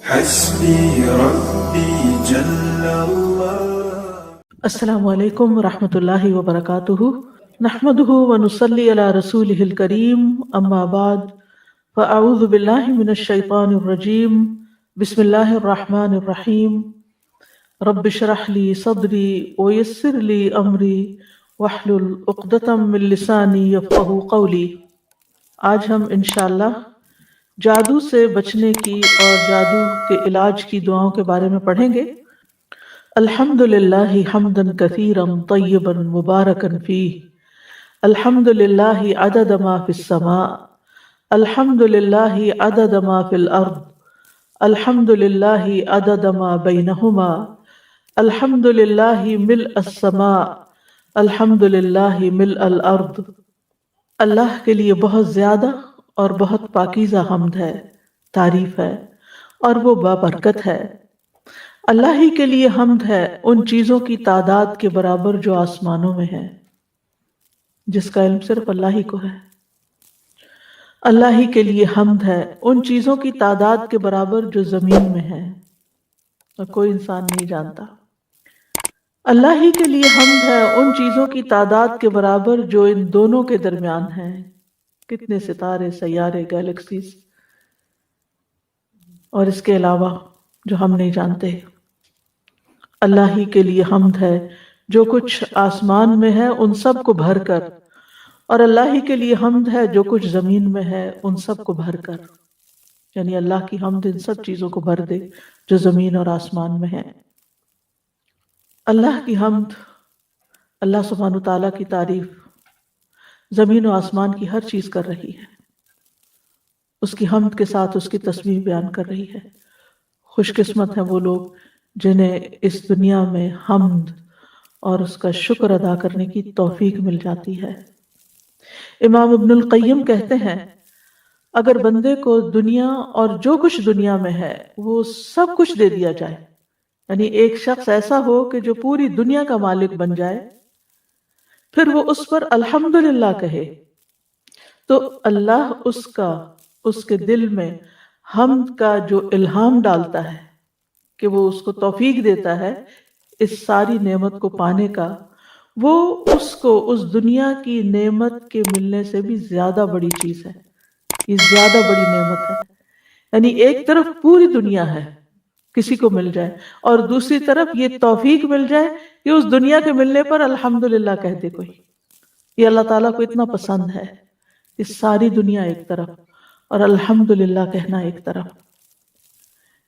حسبي ربي جل الله. السلام علیکم ورحمۃ اللہ وبرکاتہ، نحمدہ ونصلی علی رسولہ الکریم، اما بعد فاعوذ باللہ من الشیطان الرجیم، بسم اللہ الرحمن الرحیم، رب اشرح لی صدری ویسر لی امری واحلل عقدۃ من لسانی یفقہوا قولی۔ آج ہم انشاءاللہ جادو سے بچنے کی اور جادو کے علاج کی دعاؤں کے بارے میں پڑھیں گے۔ الحمد للہ حمدا کثیرا طیبا مبارکا فیہ، الحمد للہ عدد ما فی السماء، الحمد للہ عدد ما فی الارض، الحمد للہ عدد ما بینہما، الحمد للہ ملء السماء، الحمد للہ ملء الارض۔ اللہ کے لیے بہت زیادہ اور بہت پاکیزہ حمد ہے، تعریف ہے، اور وہ بابرکت ہے۔ اللہ ہی کے لیے حمد ہے ان چیزوں کی تعداد کے برابر جو آسمانوں میں ہے، جس کا علم صرف اللہ ہی کو ہے۔ اللہ ہی کے لیے حمد ہے ان چیزوں کی تعداد کے برابر جو زمین میں ہے اور کوئی انسان نہیں جانتا۔ اللہ ہی کے لیے حمد ہے ان چیزوں کی تعداد کے برابر جو ان دونوں کے درمیان ہیں، کتنے ستارے، سیارے، گیلیکسیز، اور اس کے علاوہ جو ہم نہیں جانتے۔ اللہ ہی کے لیے حمد ہے جو کچھ آسمان میں ہے ان سب کو بھر کر، اور اللہ ہی کے لیے حمد ہے جو کچھ زمین میں ہے ان سب کو بھر کر، یعنی اللہ کی حمد ان سب چیزوں کو بھر دے جو زمین اور آسمان میں ہے۔ اللہ کی حمد، اللہ سبحانہ تعالیٰ کی تعریف زمین و آسمان کی ہر چیز کر رہی ہے، اس کی حمد کے ساتھ اس کی تسبیح بیان کر رہی ہے۔ خوش قسمت ہیں وہ لوگ جنہیں اس دنیا میں حمد اور اس کا شکر ادا کرنے کی توفیق مل جاتی ہے۔ امام ابن القیم کہتے ہیں، اگر بندے کو دنیا اور جو کچھ دنیا میں ہے وہ سب کچھ دے دیا جائے، یعنی ایک شخص ایسا ہو کہ جو پوری دنیا کا مالک بن جائے، پھر وہ اس پر الحمدللہ کہے، تو اللہ اس کے دل میں حمد کا جو الہام ڈالتا ہے کہ وہ اس کو توفیق دیتا ہے اس ساری نعمت کو پانے کا، وہ اس کو اس دنیا کی نعمت کے ملنے سے بھی زیادہ بڑی چیز ہے، یہ زیادہ بڑی نعمت ہے۔ یعنی ایک طرف پوری دنیا ہے کسی کو مل جائے، اور دوسری طرف یہ توفیق مل جائے کہ اس دنیا کے ملنے پر الحمدللہ کہہ دے کوئی۔ یہ اللہ تعالیٰ کو اتنا پسند ہے کہ ساری دنیا ایک طرف اور الحمدللہ کہنا ایک طرف،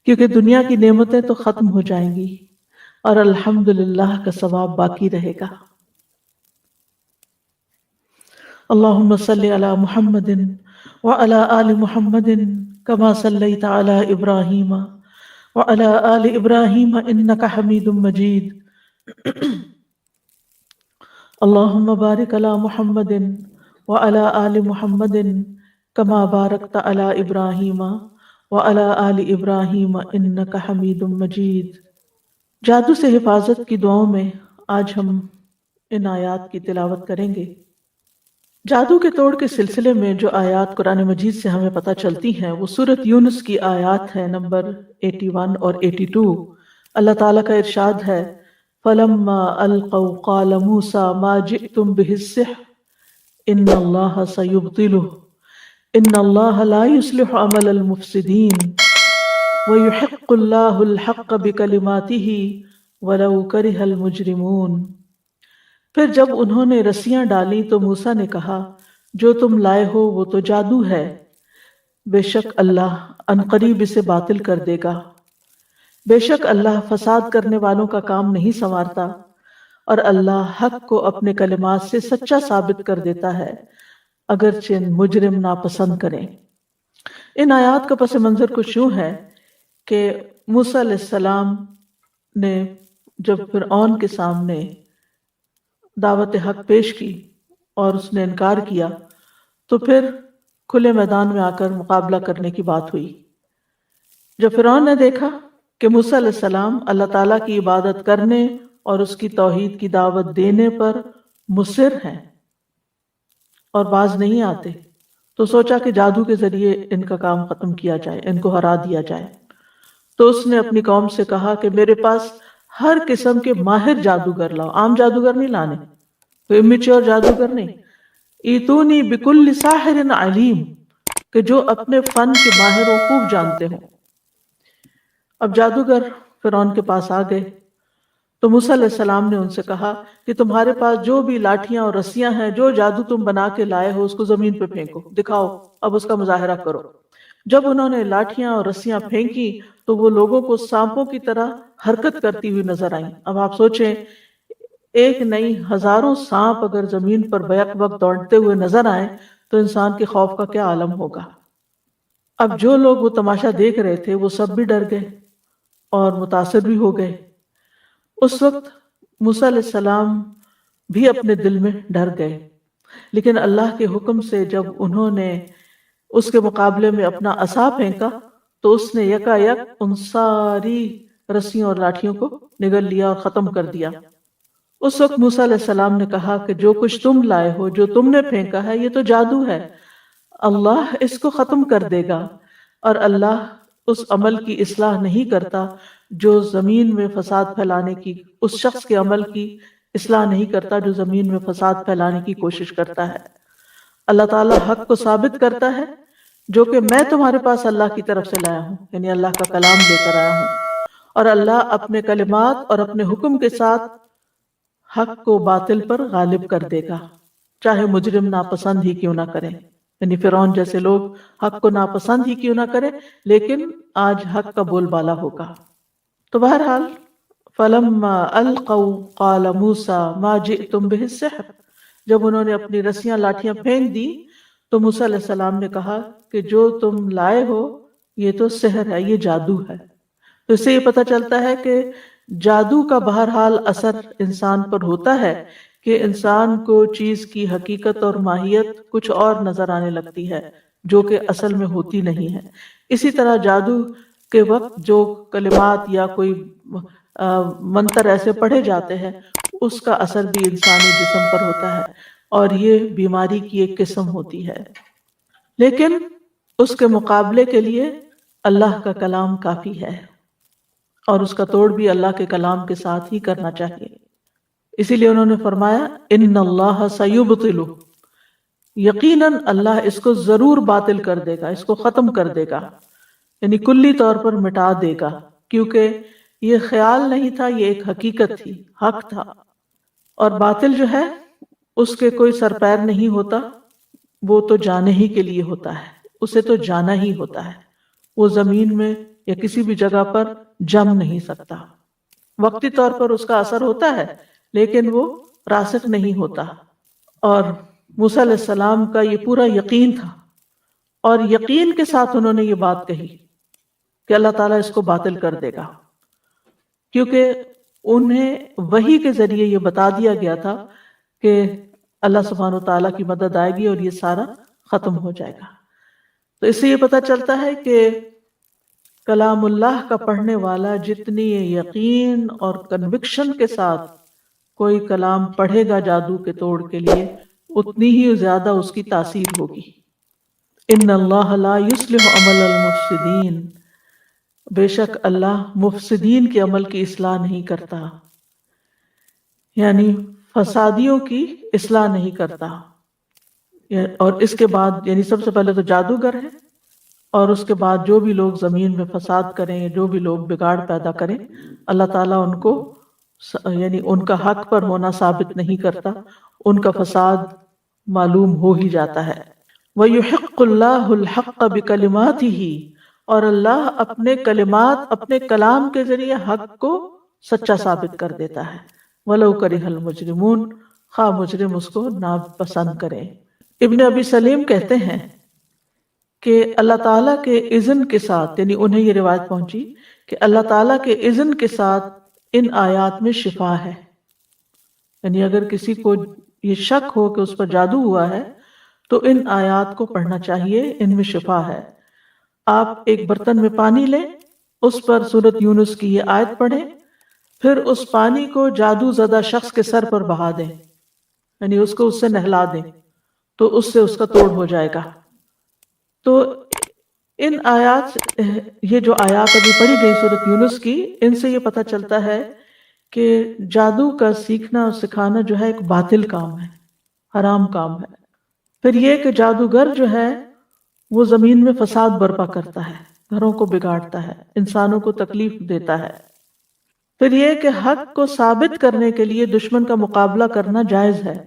کیونکہ دنیا کی نعمتیں تو ختم ہو جائیں گی اور الحمدللہ کا ثواب باقی رہے گا۔ اللہم صلی علی محمد وعلی آل محمد کما صلیت علی ابراہیم وعلی آل ابراہیم انک حمید مجید۔ اللہم بارک علی محمد وعلی آل محمد کما بارکت علی ابراہیم وعلی آل ابراہیم انک حمید مجید۔ جادو سے حفاظت کی دعاؤں میں آج ہم ان آیات کی تلاوت کریں گے۔ جادو کے توڑ کے سلسلے میں جو آیات قرآن مجید سے ہمیں پتہ چلتی ہیں وہ سورۃ یونس کی آیات ہے نمبر 81 اور 82۔ اللہ تعالیٰ کا ارشاد ہے، فَلَمَّا أَلْقَوْا قَالَ مُوسَىٰ مَا جِئْتُمْ بِهِ السِّحْرُ إِنَّ اللَّهَ سَيُبْطِلُهُ إِنَّ اللَّهَ لَا يُصْلِحُ عَمَلَ الْمُفْسِدِينَ وَيُحِقُّ اللَّهُ الْحَقَّ بِكَلِمَاتِهِ وَلَوْ كَرِهَ الْمُجْرِمُونَ۔ پھر جب انہوں نے رسیاں ڈالی تو موسیٰ نے کہا، جو تم لائے ہو وہ تو جادو ہے، بے شک اللہ عنقریب اسے باطل کر دے گا۔ بے شک اللہ فساد کرنے والوں کا کام نہیں سنوارتا، اور اللہ حق کو اپنے کلمات سے سچا ثابت کر دیتا ہے اگرچہ مجرم ناپسند کریں۔ ان آیات کا پس منظر کچھ یوں ہے کہ موسیٰ علیہ السلام نے جب فرعون کے سامنے دعوت حق پیش کی اور اس نے انکار کیا تو پھر کھلے میدان میں آ کر مقابلہ کرنے کی بات ہوئی۔ جب فرعون نے دیکھا کہ موسیٰ علیہ السلام اللہ تعالیٰ کی عبادت کرنے اور اس کی توحید کی دعوت دینے پر مصر ہیں اور باز نہیں آتے، تو سوچا کہ جادو کے ذریعے ان کا کام ختم کیا جائے، ان کو ہرا دیا جائے۔ تو اس نے اپنی قوم سے کہا کہ میرے پاس ہر قسم کے ماہر جادوگر لاؤ، عام جادوگر نہیں لانے، کوئی امیچور جادوگر نہیں، ایتونی بکل ساحر علیم، کہ جو اپنے فن کے ماہر و خوب جانتے ہوں۔ اب جادوگر فرعون کے پاس آ گئے تو موسیٰ علیہ السلام نے ان سے کہا کہ تمہارے پاس جو بھی لاٹھیاں اور رسیاں ہیں، جو جادو تم بنا کے لائے ہو، اس کو زمین پہ پھینکو، دکھاؤ، اب اس کا مظاہرہ کرو۔ جب انہوں نے لاٹھیاں اور رسیاں پھینکی تو وہ لوگوں کو سانپوں کی طرح حرکت کرتی ہوئی نظر آئیں۔ اب آپ سوچیں، ایک نہیں ہزاروں سانپ اگر زمین پر بیک وقت دوڑتے ہوئے نظر آئیں تو انسان کے خوف کا کیا عالم ہوگا۔ اب جو لوگ وہ تماشا دیکھ رہے تھے وہ سب بھی ڈر گئے اور متاثر بھی ہو گئے۔ اس وقت موسیٰ علیہ السلام بھی اپنے دل میں ڈر گئے، لیکن اللہ کے حکم سے جب انہوں نے اس کے مقابلے میں اپنا عصا پھینکا تو اس نے یکا یک ان ساری رسیوں اور لاٹھیوں کو نگل لیا اور ختم کر دیا۔ اس وقت موسیٰ علیہ السلام نے کہا کہ جو کچھ تم لائے ہو، جو تم نے پھینکا ہے، یہ تو جادو ہے، اللہ اس کو ختم کر دے گا، اور اللہ اس عمل کی اصلاح نہیں کرتا جو زمین میں فساد پھیلانے کی، اس شخص کے عمل کی اصلاح نہیں کرتا جو زمین میں فساد پھیلانے کی کوشش کرتا ہے۔ اللہ تعالیٰ حق کو ثابت کرتا ہے جو کہ میں تمہارے پاس اللہ کی طرف سے لایا ہوں، یعنی اللہ کا کلام لے کر آیا ہوں، اور اللہ اپنے کلمات اور اپنے حکم کے ساتھ حق کو باطل پر غالب کر دے گا، چاہے مجرم ناپسند ہی کیوں نہ کریں، یعنی فرعون جیسے لوگ حق کو ناپسند ہی کیوں نہ کریں، لیکن آج حق کا بول بالا ہوگا۔ تو بہرحال فلما القوا قال موسیٰ ما جئتم به السحر، جب انہوں نے اپنی رسیاں لاٹھیاں پھینک دی تو موسیٰ علیہ السلام نے کہا کہ جو تم لائے ہو یہ تو سحر ہے، یہ جادو ہے۔ تو اس سے یہ پتہ چلتا ہے کہ جادو کا بہرحال اثر انسان پر ہوتا ہے کہ انسان کو چیز کی حقیقت اور ماہیت کچھ اور نظر آنے لگتی ہے جو کہ اصل میں ہوتی نہیں ہے۔ اسی طرح جادو کے وقت جو کلمات یا کوئی منتر ایسے پڑھے جاتے ہیں اس کا اثر بھی انسانی جسم پر ہوتا ہے، اور یہ بیماری کی ایک قسم ہوتی ہے، لیکن اس کے مقابلے کے لیے اللہ کا کلام کافی ہے، اور اس کا توڑ بھی اللہ کے کلام کے ساتھ ہی کرنا چاہیے۔ اسی لیے انہوں نے فرمایا ان اللہ سیبطل، یقیناً اللہ اس کو ضرور باطل کر دے گا، اس کو ختم کر دے گا، یعنی کلی طور پر مٹا دے گا، کیونکہ یہ خیال نہیں تھا، یہ ایک حقیقت تھی، حق تھا، اور باطل جو ہے اس کے کوئی سر پیر نہیں ہوتا، وہ تو جانے ہی کے لیے ہوتا ہے، اسے تو جانا ہی ہوتا ہے، وہ زمین میں یا کسی بھی جگہ پر جم نہیں سکتا، وقتی طور پر اس کا اثر ہوتا ہے لیکن وہ راسخ نہیں ہوتا۔ اور موسیٰ علیہ السلام کا یہ پورا یقین تھا، اور یقین کے ساتھ انہوں نے یہ بات کہی کہ اللہ تعالیٰ اس کو باطل کر دے گا، کیونکہ انہیں وحی کے ذریعے یہ بتا دیا گیا تھا کہ اللہ سبحانہ و تعالیٰ کی مدد آئے گی اور یہ سارا ختم ہو جائے گا۔ تو اس سے یہ پتہ چلتا ہے کہ کلام اللہ کا پڑھنے والا جتنی یقین اور کنوکشن کے ساتھ کوئی کلام پڑھے گا جادو کے توڑ کے لیے، اتنی ہی زیادہ اس کی تاثیر ہوگی۔ ان اللہ لا یصلح عمل المفسدین، بے شک اللہ مفسدین کے عمل کی اصلاح نہیں کرتا، یعنی فسادیوں کی اصلاح نہیں کرتا۔ اور اس کے بعد یعنی سب سے پہلے تو جادوگر ہے، اور اس کے بعد جو بھی لوگ زمین میں فساد کریں، جو بھی لوگ بگاڑ پیدا کریں، اللہ تعالیٰ ان کو یعنی ان کا حق پر ہونا ثابت نہیں کرتا، ان کا فساد معلوم ہو ہی جاتا ہے۔ وَيُحِقُّ اللَّهُ الْحَقَّ بِكَلِمَاتِهِ، اور اللہ اپنے کلمات، اپنے کلام کے ذریعے حق کو سچا ثابت کر دیتا ہے۔ وَلَوْ كَرِهَ الْمُجْرِمُونَ، خواہ مجرم اس کو ناپسند کریں۔ ابن ابی سلیم کہتے ہیں کہ اللہ تعالیٰ کے اذن کے ساتھ، یعنی انہیں یہ روایت پہنچی کہ اللہ تعالیٰ کے اذن کے ساتھ ان آیات میں شفا ہے، یعنی اگر کسی کو یہ شک ہو کہ اس پر جادو ہوا ہے تو ان آیات کو پڑھنا چاہیے، ان میں شفا ہے۔ آپ ایک برتن میں پانی لیں، اس پر سورۃ یونس کی یہ آیت پڑھیں، پھر اس پانی کو جادو زدہ شخص کے سر پر بہا دیں، یعنی اس کو اس سے نہلا دیں، تو اس سے اس کا توڑ ہو جائے گا۔ تو ان آیات یہ جو آیات ابھی پڑھی گئی سورۃ یونس کی، ان سے یہ پتہ چلتا ہے کہ جادو کا سیکھنا اور سکھانا جو ہے ایک باطل کام ہے، حرام کام ہے۔ پھر یہ کہ جادوگر جو ہے وہ زمین میں فساد برپا کرتا ہے، گھروں کو بگاڑتا ہے، انسانوں کو تکلیف دیتا ہے۔ پھر یہ کہ حق کو ثابت کرنے کے لیے دشمن کا مقابلہ کرنا جائز ہے۔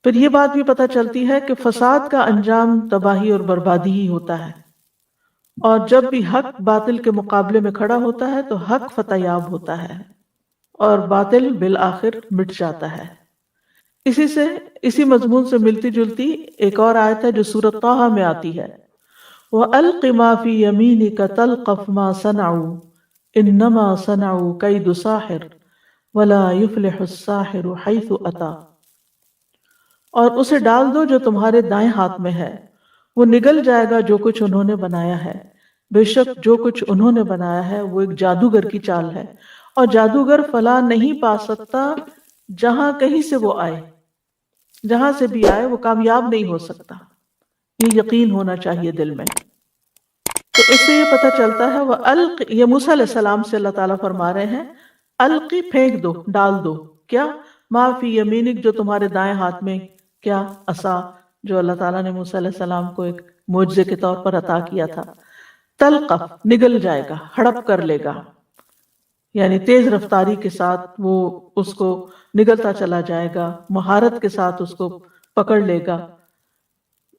پھر یہ بات بھی پتہ چلتی ہے کہ فساد کا انجام تباہی اور بربادی ہی ہوتا ہے، اور جب بھی حق باطل کے مقابلے میں کھڑا ہوتا ہے تو حق فتح یاب ہوتا ہے اور باطل بالآخر مٹ جاتا ہے۔ اسی مضمون سے ملتی جلتی ایک اور آیت ہے جو سورۃ طٰہٰ میں آتی ہے، وَأَلْقِ مَا فِي يَمِينِكَ تَلْقَفْ مَا صَنَعُوا إِنَّمَا صَنَعُوا كَيْدُ سَاحِرٍ وَلَا يُفْلِحُ السَّاحِرُ حَيْثُ أَتَىٰ، اور اسے ڈال دو جو تمہارے دائیں ہاتھ میں ہے، وہ نگل جائے گا جو کچھ انہوں نے بنایا ہے، بے شک جو کچھ انہوں نے بنایا ہے وہ ایک جادوگر کی چال ہے، اور جادوگر فلاح نہیں پا سکتا جہاں کہیں سے وہ آئے، جہاں سے بھی آئے وہ کامیاب نہیں ہو سکتا۔ یہ یقین ہونا چاہیے دل میں۔ تو اس سے یہ پتہ چلتا ہے وہ یہ موسیٰ علیہ السلام سے اللہ تعالیٰ فرما رہے ہیں القی، پھینک دو، ڈال دو، کیا؟ ما فی یمینک، جو تمہارے دائیں ہاتھ میں، کیا؟ عصا، جو اللہ تعالیٰ نے موسیٰ علیہ السلام کو ایک معجزے کے طور پر عطا کیا تھا۔ تلقف، نگل جائے گا، ہڑپ کر لے گا، یعنی تیز رفتاری کے ساتھ وہ اس کو نگلتا چلا جائے گا، مہارت کے ساتھ اس کو پکڑ لے گا۔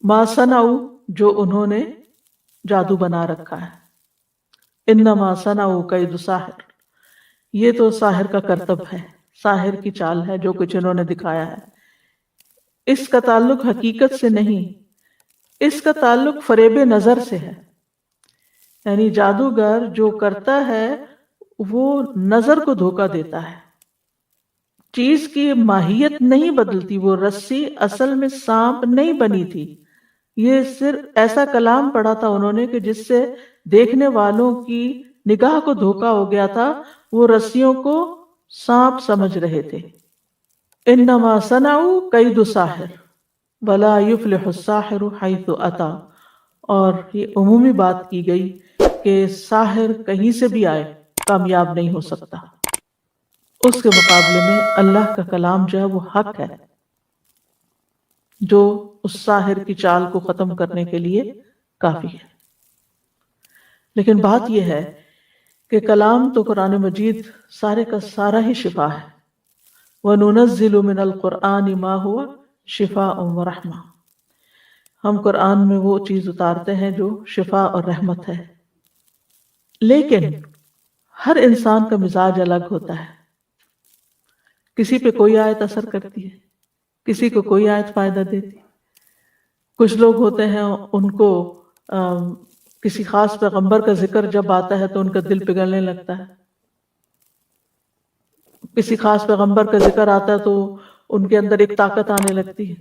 ما صنعوا، جو انہوں نے جادو بنا رکھا ہے۔ انما صنعوا کید ساحر، یہ تو ساحر کا کرتب ہے، ساحر کی چال ہے جو کچھ انہوں نے دکھایا ہے۔ اس کا تعلق حقیقت سے نہیں، اس کا تعلق فریب نظر سے ہے، یعنی جادوگر جو کرتا ہے وہ نظر کو دھوکہ دیتا ہے، چیز کی ماہیت نہیں بدلتی، وہ رسی اصل میں سانپ نہیں بنی تھی، یہ صرف ایسا کلام پڑھا تھا انہوں نے کہ جس سے دیکھنے والوں کی نگاہ کو دھوکہ ہو گیا تھا، وہ رسیوں کو سانپ سمجھ رہے تھے۔ انما صنعوا کید ساحر ولا یفلح الساحر حیث اتی، اور یہ عمومی بات کی گئی کہ ساحر کہیں سے بھی آئے کامیاب نہیں ہو سکتا، اس کے مقابلے میں اللہ کا کلام جو ہے وہ حق ہے، جو اس ساحر کی چال کو ختم کرنے کے لیے کافی ہے۔ لیکن بات یہ ہے کہ کلام تو قرآن مجید سارے کا سارا ہی شفا ہے۔ وَنُنَزِّلُ مِنَ الْقُرْآنِ مَا هُوَ شِفَاءٌ وَرَحْمَةٌ، ہم قرآن میں وہ چیز اتارتے ہیں جو شفا اور رحمت ہے۔ لیکن ہر انسان کا مزاج الگ ہوتا ہے، کسی پہ کوئی آیت اثر کرتی ہے، کسی کو کوئی آیت فائدہ دیتی۔ کچھ لوگ ہوتے ہیں ان کو کسی خاص پیغمبر کا ذکر جب آتا ہے تو ان کا دل پگھلنے لگتا ہے، کسی خاص پیغمبر کا ذکر آتا ہے تو ان کے اندر ایک طاقت آنے لگتی ہے۔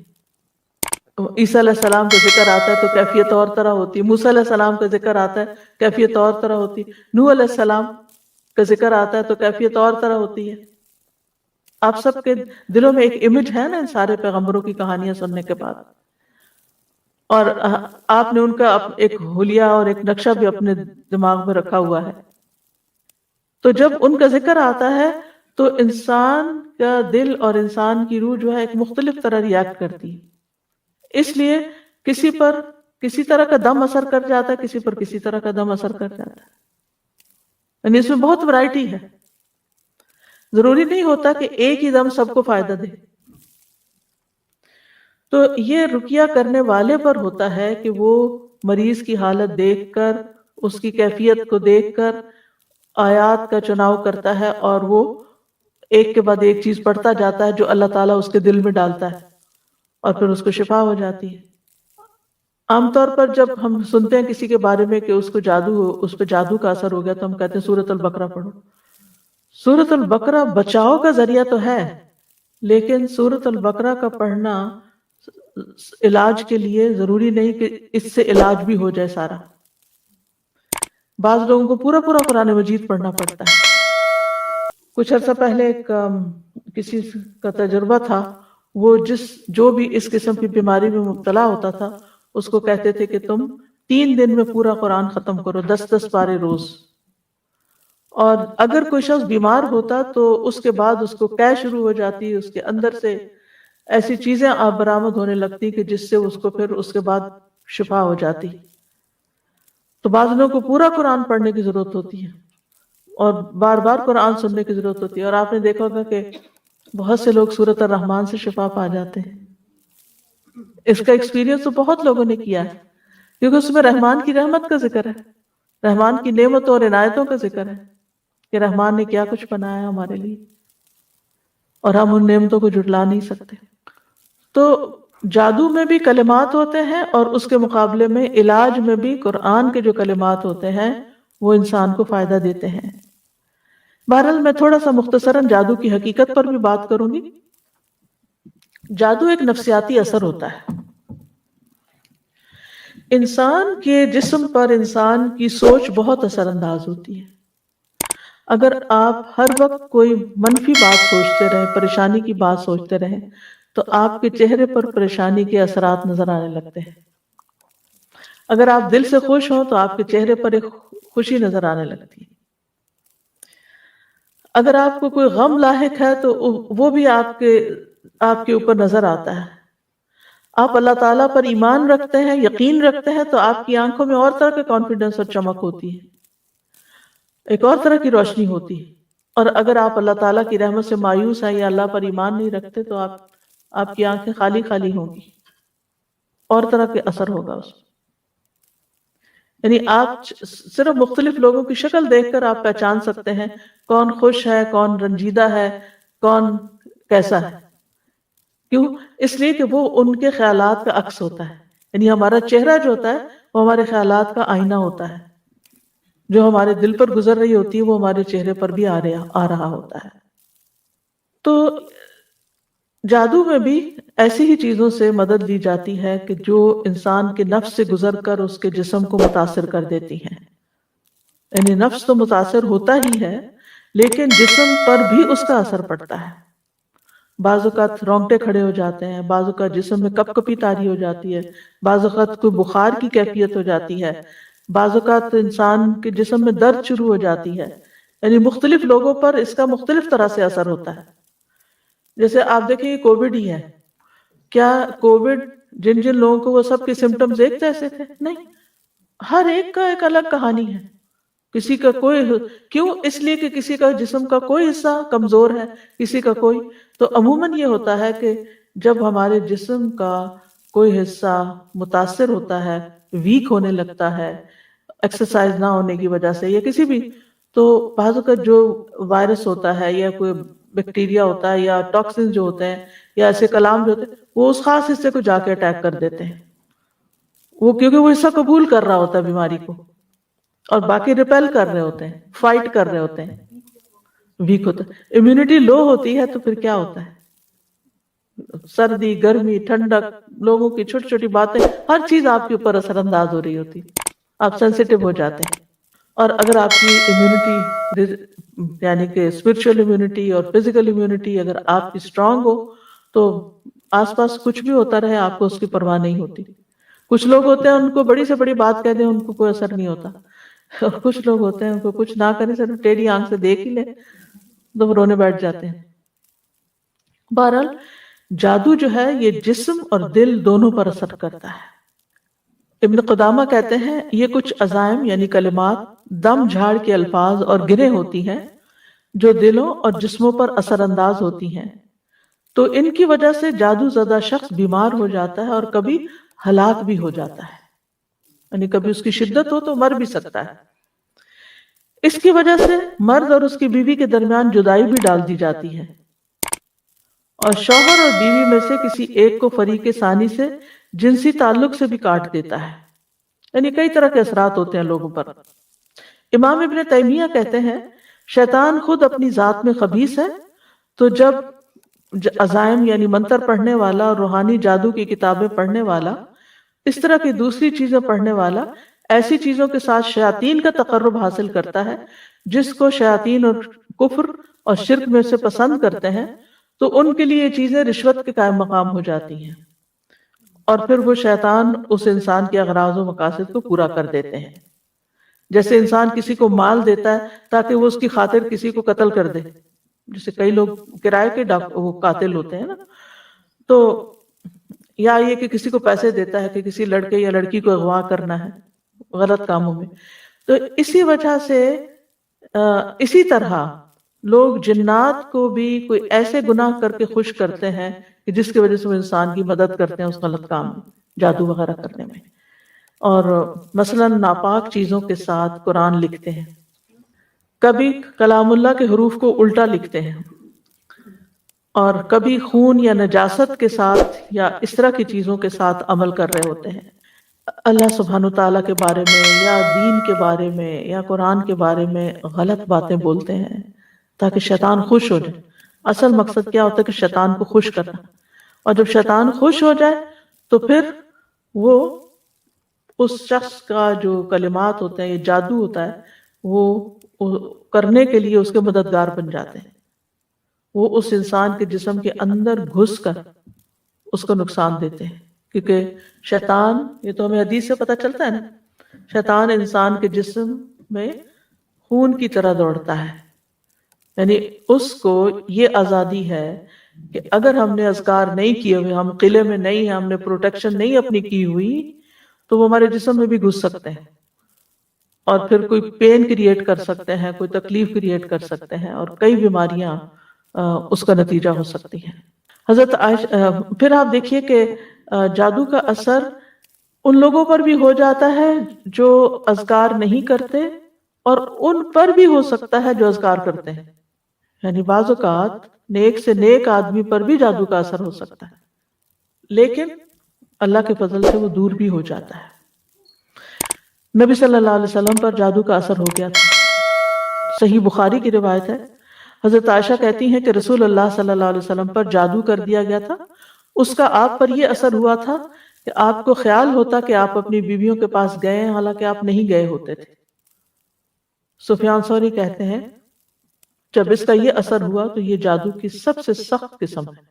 عیسیٰ علیہ السلام کا ذکر آتا ہے تو کیفیت اور طرح ہوتی ہے، موسیٰ علیہ السلام کا ذکر آتا ہے کیفیت اور طرح ہوتی ہے، نوح علیہ السلام کا ذکر آتا ہے تو کیفیت اور طرح ہوتی ہے۔ آپ سب کے دلوں میں ایک امیج ہے نا ان سارے پیغمبروں کی کہانیاں سننے کے بعد، اور آپ نے ان کا ایک حلیہ اور ایک نقشہ بھی اپنے دماغ میں رکھا ہوا ہے۔ تو جب ان کا ذکر آتا ہے تو انسان کا دل اور انسان کی روح جو ہے ایک مختلف طرح ریاکٹ کرتی ہے، اس لیے کسی پر کسی طرح کا دم اثر کر جاتا ہے، کسی پر کسی طرح کا دم اثر کر جاتا ہے، یعنی اس میں بہت ورائٹی ہے، ضروری نہیں ہوتا کہ ایک ہی دم سب کو فائدہ دے۔ تو یہ رقیہ کرنے والے پر ہوتا ہے کہ وہ مریض کی حالت دیکھ کر، اس کی کیفیت کو دیکھ کر آیات کا چناؤ کرتا ہے، اور وہ ایک کے بعد ایک چیز پڑھتا جاتا ہے جو اللہ تعالیٰ اس کے دل میں ڈالتا ہے، اور پھر اس کو شفا ہو جاتی ہے۔ عام طور پر جب ہم سنتے ہیں کسی کے بارے میں کہ اس کو اس پہ جادو کا اثر ہو گیا تو ہم کہتے ہیں سورۃ البقرہ پڑھو۔ سورۃ البقرہ بچاؤ کا ذریعہ تو ہے، لیکن سورۃ البقرہ کا پڑھنا علاج کے لیے ضروری نہیں کہ اس سے علاج بھی ہو جائے سارا۔ بعض لوگوں کو پورا قرآن مجید پڑھنا پڑتا ہے۔ کچھ عرصہ پہلے کسی کا تجربہ تھا، وہ جو بھی اس قسم کی بیماری میں مبتلا ہوتا تھا اس کو کہتے تھے کہ تم 3 دن میں پورا قرآن ختم کرو، 10 پارے روز. اور اگر کوئی شخص بیمار ہوتا تو اس کے بعد اس کو قے شروع ہو جاتی، اس کے اندر سے ایسی چیزیں آپ برآمد ہونے لگتی کہ جس سے اس کو پھر اس کے بعد شفا ہو جاتی. تو بعض لوگوں کو پورا قرآن پڑھنے کی ضرورت ہوتی ہے اور بار بار قرآن سننے کی ضرورت ہوتی ہے. اور آپ نے دیکھا ہوگا کہ بہت سے لوگ سورۃ الرحمن سے شفا پا جاتے ہیں. اس کا ایکسپیرینس تو بہت لوگوں نے کیا ہے، کیونکہ اس میں رحمان کی رحمت کا ذکر ہے، رحمان کی نعمتوں اور عنایتوں کا ذکر ہے کہ رحمان نے کیا کچھ بنایا ہمارے لیے، اور ہم ان نعمتوں کو جھٹلا نہیں سکتے. تو جادو میں بھی کلمات ہوتے ہیں، اور اس کے مقابلے میں علاج میں بھی قرآن کے جو کلمات ہوتے ہیں وہ انسان کو فائدہ دیتے ہیں. بہرحال میں تھوڑا سا مختصراً جادو کی حقیقت پر بھی بات کروں گی. جادو ایک نفسیاتی اثر ہوتا ہے. انسان کے جسم پر انسان کی سوچ بہت اثر انداز ہوتی ہے. اگر آپ ہر وقت کوئی منفی بات سوچتے رہیں، پریشانی کی بات سوچتے رہیں، تو آپ کے چہرے پر پریشانی کے اثرات نظر آنے لگتے ہیں. اگر آپ دل سے خوش ہوں تو آپ کے چہرے پر ایک خوشی نظر آنے لگتی ہے. اگر آپ کو کوئی غم لاحق ہے تو وہ بھی آپ کے اوپر نظر آتا ہے. آپ اللہ تعالیٰ پر ایمان رکھتے ہیں، یقین رکھتے ہیں، تو آپ کی آنکھوں میں اور طرح کے کانفیڈنس اور چمک ہوتی ہے، ایک اور طرح کی روشنی ہوتی ہے. اور اگر آپ اللہ تعالیٰ کی رحمت سے مایوس ہیں یا اللہ پر ایمان نہیں رکھتے تو آپ کی آنکھیں خالی خالی ہوں گی، اور طرح کے اثر ہوگا اس میں. یعنی آپ صرف مختلف لوگوں کی شکل دیکھ کر آپ پہچان سکتے ہیں کون خوش ہے، کون رنجیدہ ہے، کون کیسا ہے. کیوں؟ اس لیے کہ وہ ان کے خیالات کا عکس ہوتا ہے. یعنی ہمارا چہرہ جو ہوتا ہے وہ ہمارے خیالات کا آئینہ ہوتا ہے. جو ہمارے دل پر گزر رہی ہوتی ہے وہ ہمارے چہرے پر بھی آ رہا ہوتا ہے. تو جادو میں بھی ایسی ہی چیزوں سے مدد لی جاتی ہے کہ جو انسان کے نفس سے گزر کر اس کے جسم کو متاثر کر دیتی ہیں. یعنی نفس تو متاثر ہوتا ہی ہے لیکن جسم پر بھی اس کا اثر پڑتا ہے. بعض اوقات رونگٹے کھڑے ہو جاتے ہیں، بعض اوقات جسم میں کپ کپی طاری ہو جاتی ہے، بعض اوقات کوئی بخار کی کیفیت ہو جاتی ہے، بعض اوقات انسان کے جسم میں درد شروع ہو جاتی ہے. یعنی مختلف لوگوں پر اس کا مختلف طرح سے اثر ہوتا ہے. جیسے آپ دیکھیں کووڈ ہی ہے، کیا کووڈ جن لوگوں کو وہ سب کے سمٹمز ایک جیسے تھے؟ نہیں، ہر ایک کا ایک الگ کہانی ہے. کسی کا کوئی کیوں؟ اس لیے کہ کسی کا جسم کا کوئی حصہ کمزور ہے، کسی کا کوئی. تو عموماً یہ ہوتا ہے کہ جب ہمارے جسم کا کوئی حصہ متاثر ہوتا ہے، ویک ہونے لگتا ہے ایکسرسائز نہ ہونے کی وجہ سے یا کسی بھی، تو بعض اوقات جو وائرس ہوتا ہے یا کوئی بیکٹیریا ہوتا ہے یا ٹاکسن جو ہوتے ہیں یا ایسے کلام جو ہوتے ہیں وہ اس خاص حصے کو جا کے اٹیک کر دیتے ہیں. وہ کیونکہ وہ حصہ قبول کر رہا ہوتا ہے بیماری کو، اور باقی ریپیل کر رہے ہوتے ہیں، فائٹ کر رہے ہوتے ہیں، ویک ہوتا ہے. امیونٹی لو ہوتی ہے تو پھر کیا ہوتا ہے؟ سردی، گرمی، ٹھنڈک، لوگوں کی چھوٹی چھوٹی باتیں، ہر چیز آپ کے اوپر اثر انداز ہو رہی ہوتی، آپ سینسیٹیو ہو جاتے ہیں. اور اگر آپ کی امیونٹی یعنی کہ اسپرچل امیونٹی اور فزیکل امیونٹی اگر آپ کی اسٹرانگ ہو تو آس پاس کچھ بھی ہوتا رہے آپ کو اس کی پرواہ نہیں ہوتی. کچھ لوگ ہوتے ہیں ان کو بڑی سے بڑی بات کہہ دیں ان کو کوئی اثر نہیں ہوتا، اور کچھ لوگ ہوتے ہیں ان کو کچھ نہ کریں صرف ٹیڑھی آنکھ سے دیکھ ہی لے تو وہ رونے بیٹھ جاتے ہیں. بہرحال جادو جو ہے یہ جسم اور دل دونوں پر اثر کرتا ہے. ابن قدامہ کہتے ہیں یہ کچھ عزائم یعنی کلمات دم جھاڑ کے الفاظ اور گرہیں ہوتی ہیں جو دلوں اور جسموں پر اثر انداز ہوتی ہیں. تو ان کی وجہ سے جادو زدہ شخص بیمار ہو جاتا ہے اور کبھی ہلاک بھی ہو جاتا ہے. یعنی کبھی اس کی شدت ہو تو مر بھی سکتا ہے. اس کی وجہ سے مرد اور اس کی بیوی کے درمیان جدائی بھی ڈال دی جاتی ہے، اور شوہر اور بیوی میں سے کسی ایک کو فریق ثانی سے جنسی تعلق سے بھی کاٹ دیتا ہے. یعنی کئی طرح کے اثرات ہوتے ہیں لوگوں پر. امام ابن تیمیہ کہتے ہیں شیطان خود اپنی ذات میں خبیث ہے، تو جب عزائم یعنی منتر پڑھنے والا اور روحانی جادو کی کتابیں پڑھنے والا، اس طرح کی دوسری چیزیں پڑھنے والا ایسی چیزوں کے ساتھ شیاطین کا تقرب حاصل کرتا ہے جس کو شیاطین اور کفر اور شرک میں سے پسند کرتے ہیں، تو ان کے لیے یہ چیزیں رشوت کے قائم مقام ہو جاتی ہیں. اور پھر وہ شیطان اس انسان کے اغراض و مقاصد کو پورا کر دیتے ہیں. جیسے انسان کسی کو مال دیتا ہے تاکہ وہ اس کی خاطر کسی کو قتل کر دے، جیسے کئی لوگ کرائے کے وہ قاتل ہوتے ہیں نا، تو یا یہ کہ کسی کو پیسے دیتا ہے کہ کسی لڑکے یا لڑکی کو اغوا کرنا ہے غلط کاموں میں. تو اسی وجہ سے اسی طرح لوگ جنات کو بھی کوئی ایسے گناہ کر کے خوش کرتے ہیں کہ جس کی وجہ سے وہ انسان کی مدد کرتے ہیں اس غلط کام میں، جادو وغیرہ کرنے میں. اور مثلا ناپاک چیزوں کے ساتھ قرآن لکھتے ہیں، کبھی کلام اللہ کے حروف کو الٹا لکھتے ہیں، اور کبھی خون یا نجاست کے ساتھ یا اس طرح کی چیزوں کے ساتھ عمل کر رہے ہوتے ہیں. اللہ سبحانہ تعالیٰ کے بارے میں یا دین کے بارے میں یا قرآن کے بارے میں غلط باتیں بولتے ہیں تاکہ شیطان خوش ہو جائے. اصل مقصد کیا ہوتا ہے کہ شیطان کو خوش کرنا، اور جب شیطان خوش ہو جائے تو پھر وہ اس شخص کا جو کلمات ہوتے ہیں، یہ جادو ہوتا ہے، وہ کرنے کے لیے اس کے مددگار بن جاتے ہیں. وہ اس انسان کے جسم کے اندر گھس کر اس کو نقصان دیتے ہیں، کیونکہ شیطان، یہ تو ہمیں حدیث سے پتہ چلتا ہے نا، شیطان انسان کے جسم میں خون کی طرح دوڑتا ہے. یعنی اس کو یہ آزادی ہے کہ اگر ہم نے اذکار نہیں کیے ہوئے، ہم قلعے میں نہیں ہیں، ہم نے پروٹیکشن نہیں اپنی کی ہوئی، تو وہ ہمارے جسم میں بھی گھس سکتے ہیں اور پھر کوئی پین کریٹ کر سکتے ہیں، کوئی تکلیف کریٹ کر سکتے ہیں، اور کئی بیماریاں اس کا نتیجہ ہو سکتی ہیں. حضرت عائشہ، پھر آپ دیکھیے کہ جادو کا اثر ان لوگوں پر بھی ہو جاتا ہے جو اذکار نہیں کرتے، اور ان پر بھی ہو سکتا ہے جو اذکار کرتے ہیں. یعنی بعض اوقات نیک سے نیک آدمی پر بھی جادو کا اثر ہو سکتا ہے، لیکن اللہ کے فضل سے وہ دور بھی ہو جاتا ہے. نبی صلی اللہ علیہ وسلم پر جادو کا اثر ہو گیا تھا. صحیح بخاری کی روایت ہے، حضرت عائشہ کہتی ہیں کہ رسول اللہ صلی اللہ علیہ وسلم پر جادو کر دیا گیا تھا. اس کا آپ پر یہ اثر ہوا تھا کہ آپ کو خیال ہوتا کہ آپ اپنی بیویوں کے پاس گئے ہیں، حالانکہ آپ نہیں گئے ہوتے تھے. سفیان ثوری کہتے ہیں جب اس کا یہ اثر ہوا تو یہ جادو کی سب سے سخت قسم ہے.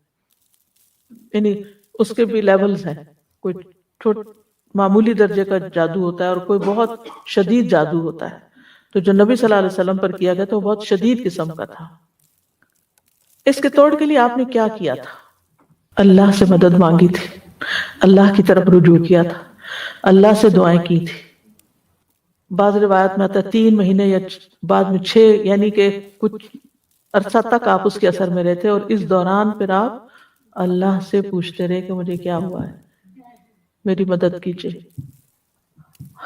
یعنی اس کے بھی لیولز ہیں، کوئی معمولی درجے کا جادو ہوتا ہے اور کوئی بہت شدید جادو ہوتا ہے. تو جو نبی صلی اللہ علیہ وسلم پر کیا گیا تو وہ بہت شدید قسم کا تھا. اس کے توڑ کے لیے آپ نے کیا کیا تھا؟ اللہ سے مدد مانگی تھی، اللہ کی طرف رجوع کیا تھا، اللہ سے دعائیں کی تھی. بعض روایت میں آتا ہے 3 مہینے یا بعد میں 6، یعنی کہ کچھ عرصہ تک آپ اس کے اثر میں رہتے، اور اس دوران پھر آپ اللہ سے پوچھتے رہے کہ مجھے کیا ہوا ہے، میری مدد کیجیے.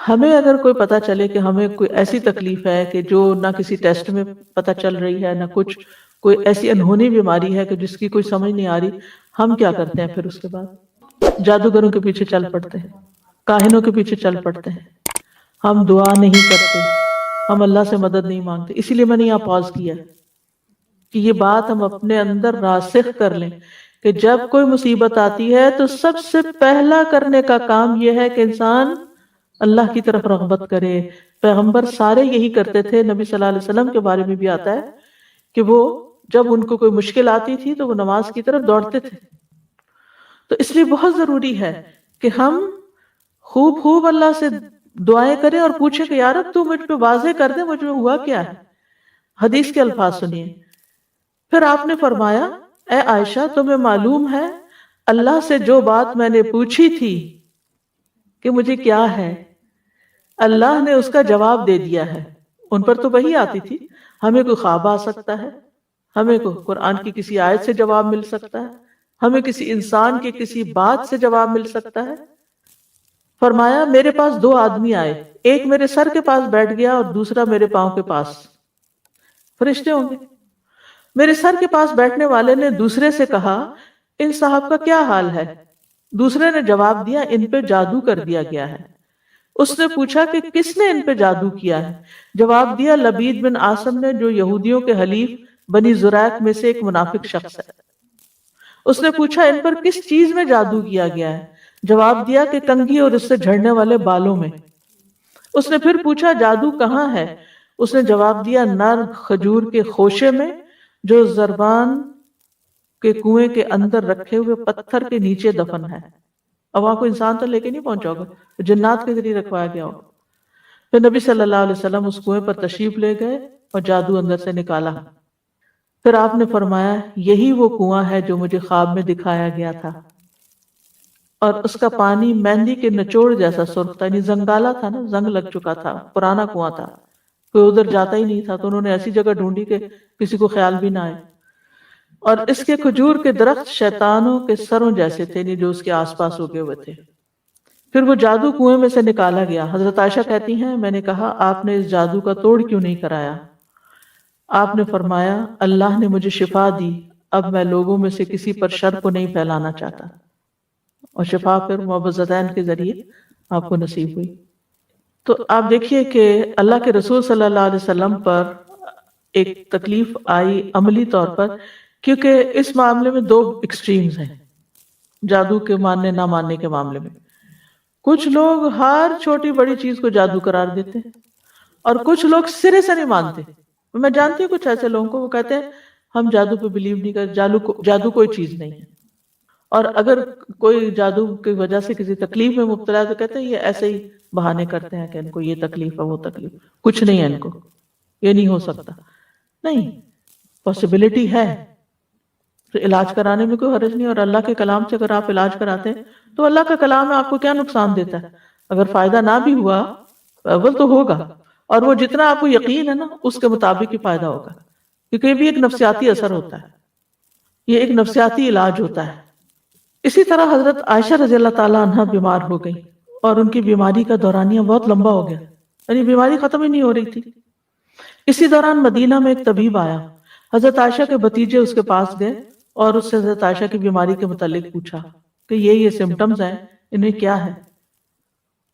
ہمیں اگر کوئی پتہ چلے کہ ہمیں کوئی ایسی تکلیف ہے کہ جو نہ کسی ٹیسٹ میں پتہ چل رہی ہے، نہ کچھ، کوئی ایسی انہونی بیماری ہے کہ جس کی کوئی سمجھ نہیں آ رہی، ہم کیا کرتے ہیں پھر اس کے بعد؟ جادوگروں کے پیچھے چل پڑتے ہیں، کاہنوں کے پیچھے چل پڑتے ہیں. ہم دعا نہیں کرتے، ہم اللہ سے مدد نہیں مانگتے. اسی لیے میں نے یہاں پاز کیا کہ یہ بات ہم اپنے اندر راسخ کر لیں کہ جب کوئی مصیبت آتی ہے تو سب سے پہلا کرنے کا کام یہ ہے کہ انسان اللہ کی طرف رغبت کرے. پیغمبر سارے یہی کرتے تھے. نبی صلی اللہ علیہ وسلم کے بارے میں بھی آتا ہے کہ وہ جب ان کو کوئی مشکل آتی تھی تو وہ نماز کی طرف دوڑتے تھے. تو اس لیے بہت ضروری ہے کہ ہم خوب اللہ سے دعائیں کریں اور پوچھیں کہ یا رب تو مجھ پہ واضح کر دے مجھ میں ہوا کیا ہے. حدیث کے الفاظ سنیے. پھر آپ نے فرمایا اے عائشہ تمہیں معلوم ہے اللہ سے جو بات میں نے پوچھی تھی کہ مجھے کیا ہے، اللہ نے اس کا جواب دے دیا ہے. ان پر تو وحی آتی تھی، ہمیں کوئی خواب آ سکتا ہے، ہمیں کوئی قرآن کی کسی آیت سے جواب مل سکتا ہے، ہمیں کسی انسان کی کسی بات سے جواب مل سکتا ہے. فرمایا میرے پاس 2 آدمی آئے، ایک میرے سر کے پاس بیٹھ گیا اور دوسرا میرے پاؤں کے پاس. فرشتے ہوں گے. میرے سر کے پاس بیٹھنے والے نے دوسرے سے کہا ان صاحب کا کیا حال ہے؟ دوسرے نے جواب دیا ان پہ جادو کر دیا گیا ہے. اس نے پوچھا کہ کس نے ان پہ جادو کیا ہے؟ جواب دیا لبید بن عاصم نے، جو یہودیوں کے حلیف بنی زریق میں سے ایک منافق شخص ہے. اس نے پوچھا ان پر کس چیز میں جادو کیا گیا ہے؟ جواب دیا کہ کنگھی اور اس سے جھڑنے والے بالوں میں. اس نے پھر پوچھا جادو کہاں ہے؟ اس نے جواب دیا نر کھجور کے خوشے میں جو زربان کے کنویں کے اندر رکھے ہوئے پتھر کے نیچے دفن ہے. اب وہاں کوئی انسان تو لے کے نہیں پہنچا ہوگا، جنات کے ذریعے رکھوایا گیا ہوگا۔ پھر نبی صلی اللہ علیہ وسلم اس کنویں پر تشریف لے گئے اور جادو اندر سے نکالا۔ پھر آپ نے فرمایا یہی وہ کنواں ہے جو مجھے خواب میں دکھایا گیا تھا، اور اس کا پانی مہندی کے نچوڑ جیسا سرخ تھا، یعنی زنگالا تھا نا، زنگ لگ چکا تھا، پرانا کنواں تھا، کوئی ادھر جاتا ہی نہیں تھا، تو انہوں نے ایسی جگہ ڈھونڈی کہ کسی کو خیال بھی نہ آئے۔ اور اس کے کھجور کے درخت شیطانوں کے سروں جیسے تھے، جو اس کے آس پاس اگے ہوئے تھے۔ پھر وہ جادو کنویں میں سے نکالا گیا۔ حضرت عائشہ کہتی ہیں میں نے کہا آپ نے اس جادو کا توڑ کیوں نہیں کرایا؟ آپ نے فرمایا اللہ نے مجھے شفا دی، اب میں لوگوں میں سے کسی پر شر کو نہیں پھیلانا چاہتا، اور شفا پھر معوذتین کے ذریعے آپ کو نصیب ہوئی۔ تو آپ دیکھیے کہ اللہ کے رسول صلی اللہ علیہ وسلم پر ایک تکلیف آئی عملی طور پر، کیونکہ اس معاملے میں دو ایکسٹریمز ہیں جادو کے ماننے نہ ماننے کے معاملے میں۔ کچھ لوگ ہر چھوٹی بڑی چیز کو جادو قرار دیتے ہیں، اور کچھ لوگ سرے سے نہیں مانتے۔ میں جانتی ہوں کچھ ایسے لوگوں کو، وہ کہتے ہیں ہم جادو پہ بلیو نہیں کرتے، جادو کوئی چیز نہیں ہے، اور اگر کوئی جادو کی وجہ سے کسی تکلیف میں مبتلا ہے تو کہتے ہیں یہ ایسے ہی بہانے کرتے ہیں کہ ان کو یہ تکلیف ہے وہ تکلیف، کچھ نہیں ہے ان کو، یہ نہیں ہو سکتا۔ نہیں، پاسبلٹی ہے، تو علاج کرانے میں کوئی حرج نہیں، اور اللہ کے کلام سے اگر آپ علاج کراتے ہیں تو اللہ کا کلام ہے، آپ کو کیا نقصان دیتا ہے؟ اگر فائدہ نہ بھی ہوا اول تو ہوگا، اور وہ جتنا آپ کو یقین ہے نا اس کے مطابق ہی فائدہ ہوگا، کیونکہ یہ بھی ایک نفسیاتی اثر ہوتا ہے، یہ ایک نفسیاتی علاج ہوتا ہے۔ اسی طرح حضرت عائشہ رضی اللہ تعالی عنہ بیمار ہو گئی، اور ان کی بیماری کا دورانیہ بہت لمبا ہو گیا، یعنی بیماری ختم ہی نہیں ہو رہی تھی۔ اسی دوران مدینہ میں ایک طبیب آیا، حضرت عائشہ کے بھتیجے اس کے پاس گئے اور اس سے حضرت عائشہ کی بیماری کے متعلق پوچھا کہ یہ سمٹمز ہیں، انہیں کیا ہے؟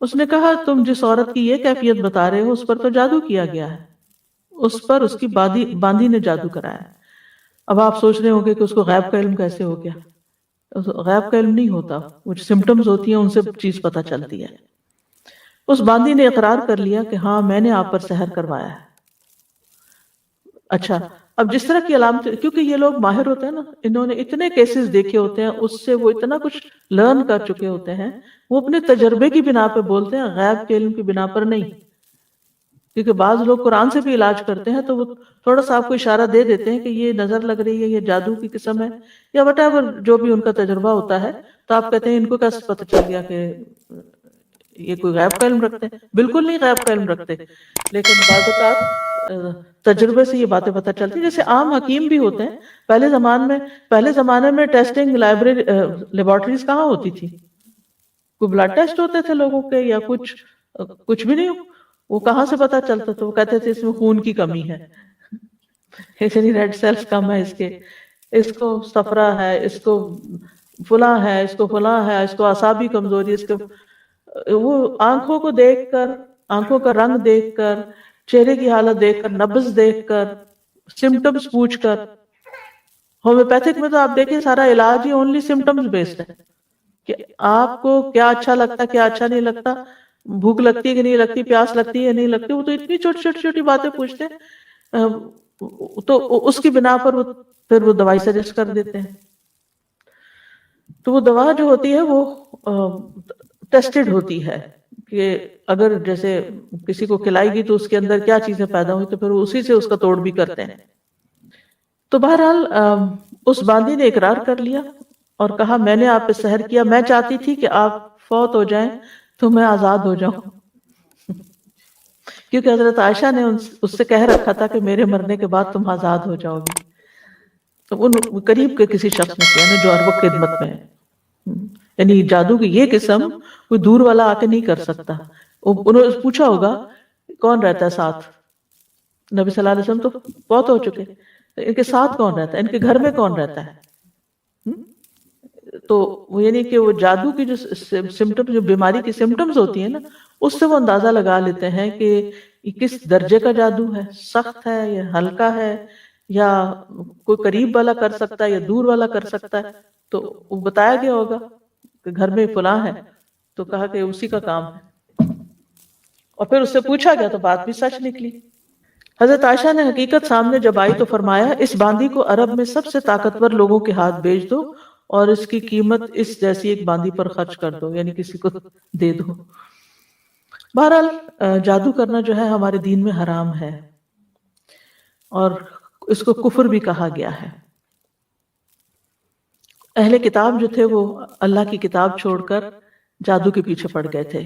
اس نے کہا تم جس عورت کی یہ کیفیت بتا رہے ہو اس پر تو جادو کیا گیا ہے، اس پر اس کی باندھی نے جادو کرایا ہے۔ اب آپ سوچ رہے ہوں گے کہ اس کو غیب کا علم کیسے ہو گیا؟ غیب کا علم نہیں ہوتا، وہ سمٹمز ہوتی ہیں ان سے چیز پتہ چلتی ہے۔ اس باندھی نے اقرار کر لیا کہ ہاں میں نے آپ پر سحر کروایا ہے۔ اچھا، اب جس طرح کی علامت، کیونکہ یہ لوگ ماہر ہوتے ہیں نا، انہوں نے اتنے کیسز دیکھے ہوتے ہیں، اس سے وہ اتنا کچھ لرن کر چکے ہوتے ہیں، وہ اپنے تجربے کی بنا پہ بولتے ہیں، غیب کے علم کی بنا پر نہیں۔ کیونکہ بعض لوگ قرآن سے بھی علاج کرتے ہیں تو وہ تھوڑا سا آپ کو اشارہ دے دیتے ہیں کہ یہ نظر لگ رہی ہے، یہ جادو کی قسم ہے، یا وٹ ایور جو بھی ان کا تجربہ ہوتا ہے، تو آپ کہتے ہیں ان کو کیسے پتہ چل گیا کہ یہ کوئی غیب کا علم رکھتے ہیں؟ بالکل نہیں غیب کا علم رکھتے، لیکن بعض اوقات تجربے سے یہ باتیں پتہ چلتی ہیں۔ جیسے عام حکیم بھی ہوتے ہیں، پہلے زمانے میں ٹیسٹنگ لیبارٹریز کہاں ہوتی تھی؟ کوئی بلڈ ٹیسٹ ہوتے تھے لوگوں کے یا کچھ بھی نہیں، وہ کہاں سے پتہ چلتا تھا؟ وہ کہتے تھے اس میں خون کی کمی ہے، یعنی ریڈ سیلز کم ہے، اس کو صفرا ہے، اس کو فلاں ہے، اس کو فلاں ہے، اس کو اعصابی کمزوری، اس کو وہ آنکھوں کو دیکھ کر، آنکھوں کا رنگ دیکھ کر، چہرے کی حالت دیکھ کر، نبض دیکھ کر، سمٹمز پوچھ کر۔ ہومیوپیتھک میں تو آپ دیکھیں سارا علاج ہی اونلی سمٹمز بیسڈ ہے، کہ آپ کو کیا اچھا لگتا ہے، کیا اچھا نہیں لگتا، بھوک لگتی ہے کہ نہیں لگتی، پیاس لگتی ہے نہیں لگتی، وہ تو اتنی چھوٹی باتیں پوچھتے ہیں، تو اس کی بنا پر پھر وہ دوائی سجیسٹ کر دیتے ہیں۔ تو وہ دوا جو ہوتی ہے وہ ٹیسٹڈ ہوتی ہے، کہ اگر جیسے کسی کو کھلائی گی تو اس کے اندر کیا چیزیں پیدا ہوئی، تو پھر وہ اسی سے اس کا توڑ بھی کرتے ہیں۔ تو بہرحال اس باندھی نے اقرار کر لیا اور کہا میں نے آپ پہ سحر کیا، میں چاہتی تھی کہ آپ فوت ہو جائیں تو میں آزاد ہو جاؤں، کیونکہ حضرت عائشہ نے اس سے کہہ رکھا تھا کہ میرے مرنے کے بعد تم آزاد ہو جاؤ گی۔ تو ان قریب کے کسی شخص نے کیا جو ہر وقت خدمت میں ہے، یعنی جادو کی یہ قسم کوئی دور والا آ کے نہیں کر سکتا۔ انہوں نے پوچھا ہوگا کون رہتا ہے ساتھ؟ نبی صلی اللہ علیہ وسلم تو بہت ہو چکے، ان کے ساتھ کون رہتا ہے، ان کے گھر میں کون رہتا ہے؟ تو وہ یعنی کہ وہ جادو کی جو سمٹم، جو بیماری کی سمٹمز ہوتی ہیں نا، اس سے وہ اندازہ لگا لیتے ہیں کہ یہ کس درجے کا جادو ہے، سخت ہے یا ہلکا ہے، یا کوئی قریب والا کر سکتا ہے یا دور والا کر سکتا ہے۔ تو وہ بتایا گیا ہوگا کہ گھر میں فلاں ہے، تو کہا کہ اسی کا کام ہے، اور پھر اس سے پوچھا گیا تو بات بھی سچ نکلی۔ حضرت عائشہ نے حقیقت سامنے جب آئی تو فرمایا اس باندھی کو عرب میں سب سے طاقتور لوگوں کے ہاتھ بھیج دو اور اس کی قیمت اس جیسی ایک باندی پر خرچ کر دو، یعنی کسی کو دے دو۔ بہرحال جادو کرنا جو ہے ہمارے دین میں حرام ہے، اور اس کو کفر بھی کہا گیا ہے۔ اہل کتاب جو تھے وہ اللہ کی کتاب چھوڑ کر جادو کے پیچھے پڑ گئے تھے،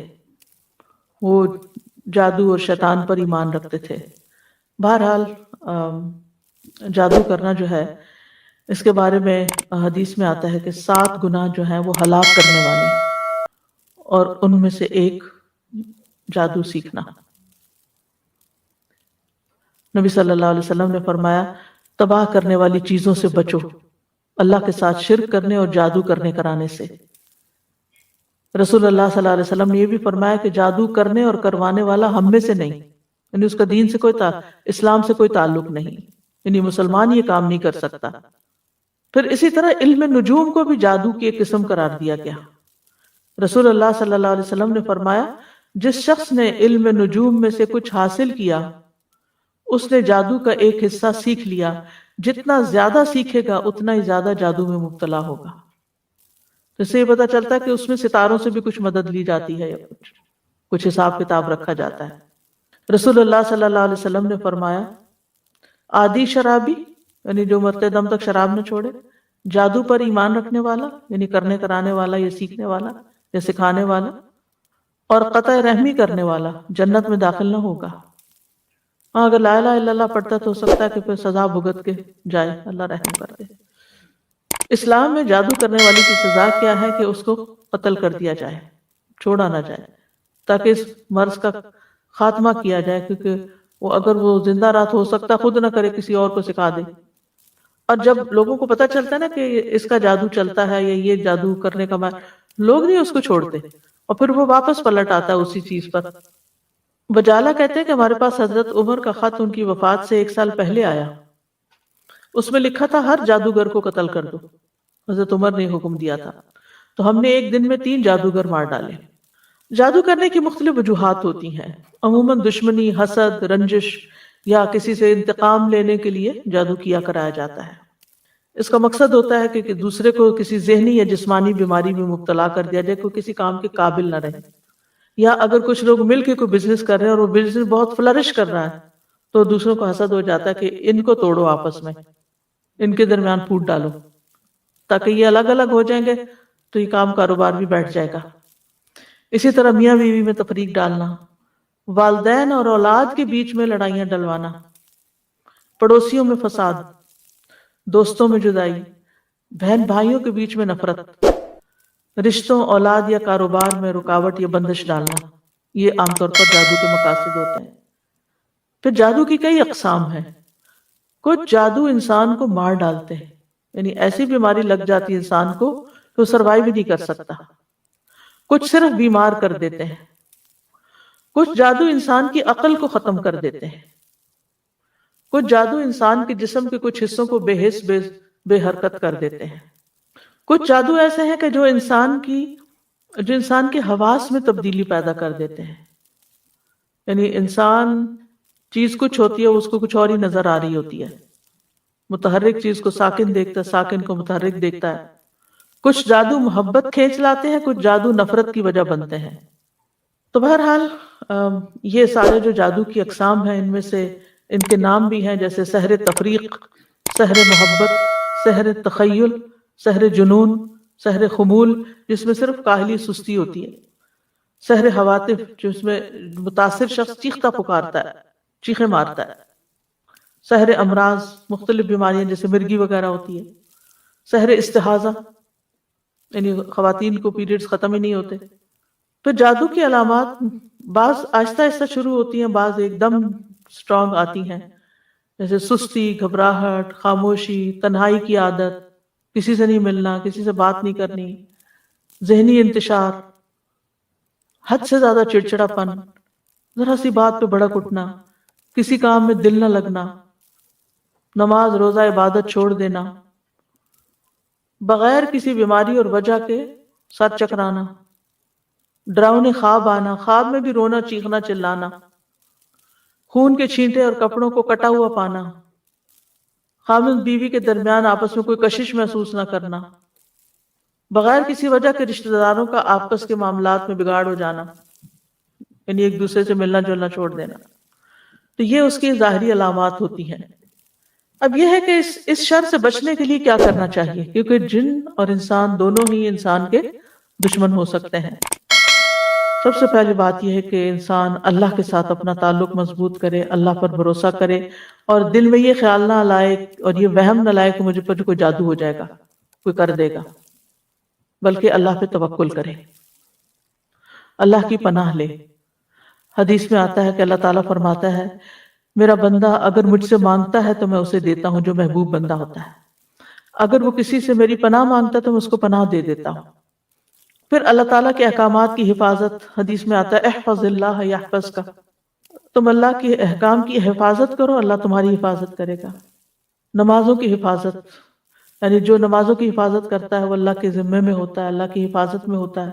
وہ جادو اور شیطان پر ایمان رکھتے تھے۔ بہرحال جادو کرنا جو ہے اس کے بارے میں حدیث میں آتا ہے کہ 7 گناہ جو ہیں وہ ہلاک کرنے والے، اور ان میں سے ایک جادو سیکھنا۔ نبی صلی اللہ علیہ وسلم نے فرمایا تباہ کرنے والی چیزوں سے بچو، اللہ کے ساتھ شرک کرنے اور جادو کرنے کرانے سے۔ رسول اللہ صلی اللہ علیہ وسلم نے یہ بھی فرمایا کہ جادو کرنے اور کروانے والا ہم میں سے نہیں، یعنی اس کا دین سے اسلام سے کوئی تعلق نہیں، یعنی مسلمان یہ کام نہیں کر سکتا۔ پھر اسی طرح علم نجوم کو بھی جادو کی ایک قسم قرار دیا گیا۔ رسول اللہ صلی اللہ علیہ وسلم نے فرمایا جس شخص نے علم نجوم میں سے کچھ حاصل کیا اس نے جادو کا ایک حصہ سیکھ لیا، جتنا زیادہ سیکھے گا اتنا ہی زیادہ جادو میں مبتلا ہوگا۔ تو اس سے یہ پتا چلتا ہے کہ اس میں ستاروں سے بھی کچھ مدد لی جاتی ہے، یا کچھ حساب کتاب رکھا جاتا ہے۔ رسول اللہ صلی اللہ علیہ وسلم نے فرمایا عادی شرابی، یعنی جو مرتے دم تک شراب نہ چھوڑے، جادو پر ایمان رکھنے والا، یعنی کرنے کرانے والا یا سیکھنے والا یا سکھانے والا، اور قطع رحمی کرنے والا جنت میں داخل نہ ہوگا۔ ہاں اگر لا الہ الا اللہ پڑھتا تو ہو سکتا ہے کہ پھر سزا بھگت کے جائے، اللہ رحم کر دے۔ اسلام میں جادو کرنے والی کی سزا کیا ہے کہ اس کو قتل کر دیا جائے، چھوڑا نہ جائے، تاکہ اس مرض کا خاتمہ کیا جائے، کیونکہ اگر وہ زندہ رات ہو سکتا خود نہ کرے، کسی اور کو سکھا دے۔ اور جب لوگوں کو پتہ چلتا ہے نا کہ اس کا جادو چلتا ہے یا یہ جادو کرنے کا لوگ نہیں اس کو چھوڑتے، اور پھر وہ واپس پلٹ آتا ہے اسی چیز پر۔ بجالہ کہتے ہیں کہ ہمارے پاس حضرت عمر کا خط ان کی وفات سے 1 سال پہلے آیا، اس میں لکھا تھا ہر جادوگر کو قتل کر دو۔ حضرت عمر نے حکم دیا تھا، تو ہم نے ایک دن میں 3 جادوگر مار ڈالے۔ جادو کرنے کی مختلف وجوہات ہوتی ہیں، عموماً دشمنی، حسد، رنجش یا کسی سے انتقام لینے کے لیے جادو کیا کرایا جاتا ہے۔ اس کا مقصد ہوتا ہے کہ دوسرے کو کسی ذہنی یا جسمانی بیماری میں مبتلا کر دیا جائے، کوئی کسی کام کے قابل نہ رہے۔ یا اگر کچھ لوگ مل کے کوئی بزنس کر رہے ہیں اور وہ بزنس بہت فلرش کر رہا ہے تو دوسروں کو حسد ہو جاتا ہے کہ ان کو توڑو، آپس میں ان کے درمیان پھوٹ ڈالو، تاکہ یہ الگ الگ ہو جائیں گے تو یہ کام کاروبار بھی بیٹھ جائے گا۔ اسی طرح میاں بیوی میں تفریق ڈالنا، والدین اور اولاد کے بیچ میں لڑائیاں ڈلوانا، پڑوسیوں میں فساد، دوستوں میں جدائی، بہن بھائیوں کے بیچ میں نفرت، رشتوں، اولاد یا کاروبار میں رکاوٹ یا بندش ڈالنا، یہ عام طور پر جادو کے مقاصد ہوتے ہیں۔ پھر جادو کی کئی اقسام ہیں۔ کچھ جادو انسان کو مار ڈالتے ہیں، یعنی ایسی بیماری لگ جاتی ہے انسان کو کہ وہ سروائیو بھی نہیں کر سکتا۔ کچھ صرف بیمار کر دیتے ہیں۔ کچھ جادو انسان کی عقل کو ختم کر دیتے ہیں۔ کچھ جادو انسان کے جسم کے کچھ حصوں کو بے حس بے حرکت کر دیتے ہیں۔ کچھ جادو ایسے ہیں کہ جو انسان کے حواس میں تبدیلی پیدا کر دیتے ہیں، یعنی انسان چیز کچھ ہوتی ہے، اس کو کچھ اور ہی نظر آ رہی ہوتی ہے۔ متحرک چیز کو ساکن دیکھتا ہے، ساکن کو متحرک دیکھتا ہے۔ کچھ جادو محبت کھینچ لاتے ہیں، کچھ جادو نفرت کی وجہ بنتے ہیں۔ تو بہرحال یہ سارے جو جادو کی اقسام ہیں ان میں سے ان کے نام بھی ہیں، جیسے سحر تفریق، سحر محبت، سحر تخیل، سحر جنون، سحر خمول جس میں صرف کاہلی سستی ہوتی ہے، سحر حواتف جس میں متاثر شخص چیختا پکارتا ہے، چیخیں مارتا ہے، سحر امراض مختلف بیماریاں جیسے مرگی وغیرہ ہوتی ہے، سحر استحاضہ یعنی خواتین کو پیریڈز ختم ہی نہیں ہوتے۔ پھر جادو کی علامات بعض آہستہ آہستہ شروع ہوتی ہیں، بعض ایک دم سٹرونگ آتی ہیں، جیسے سستی، گھبراہٹ، خاموشی، تنہائی کی عادت، کسی سے نہیں ملنا، کسی سے بات نہیں کرنی، ذہنی انتشار، حد سے زیادہ چڑچڑا پن، ذرا سی بات پہ بھڑک اٹھنا، کسی کام میں دل نہ لگنا، نماز روزہ عبادت چھوڑ دینا، بغیر کسی بیماری اور وجہ کے سر چکرانا، ڈراؤنے خواب آنا، خواب میں بھی رونا، چیخنا، چلانا، خون کے چھینٹے اور کپڑوں کو کٹا ہوا پانا، خامد بیوی کے درمیان آپس میں کوئی کشش محسوس نہ کرنا، بغیر کسی وجہ کے رشتہ داروں کا آپس کے معاملات میں بگاڑ ہو جانا، یعنی ایک دوسرے سے ملنا جلنا چھوڑ دینا، تو یہ اس کی ظاہری علامات ہوتی ہیں۔ اب یہ ہے کہ اس شر سے بچنے کے لیے کیا کرنا چاہیے، کیونکہ جن اور انسان دونوں ہی انسان کے دشمن ہو سکتے ہیں۔ سب سے پہلی بات یہ ہے کہ انسان اللہ کے ساتھ اپنا تعلق مضبوط کرے، اللہ پر بھروسہ کرے، اور دل میں یہ خیال نہ لائے اور یہ وہم نہ لائے کہ مجھے پر کوئی جادو ہو جائے گا، کوئی کر دے گا، بلکہ اللہ پہ توکل کرے، اللہ کی پناہ لے۔ حدیث میں آتا ہے کہ اللہ تعالیٰ فرماتا ہے میرا بندہ اگر مجھ سے مانگتا ہے تو میں اسے دیتا ہوں جو محبوب بندہ ہوتا ہے، اگر وہ کسی سے میری پناہ مانگتا ہے تو میں اس کو پناہ دے دیتا ہوں۔ پھر اللہ تعالیٰ کے احکامات کی حفاظت، حدیث میں آتا ہے احفظ اللہ یحفظ کا، تم اللہ کے احکام کی حفاظت کرو، اللہ تمہاری حفاظت کرے گا۔ نمازوں کی حفاظت، یعنی جو نمازوں کی حفاظت کرتا ہے وہ اللہ کے ذمے میں ہوتا ہے، اللہ کی حفاظت میں ہوتا ہے،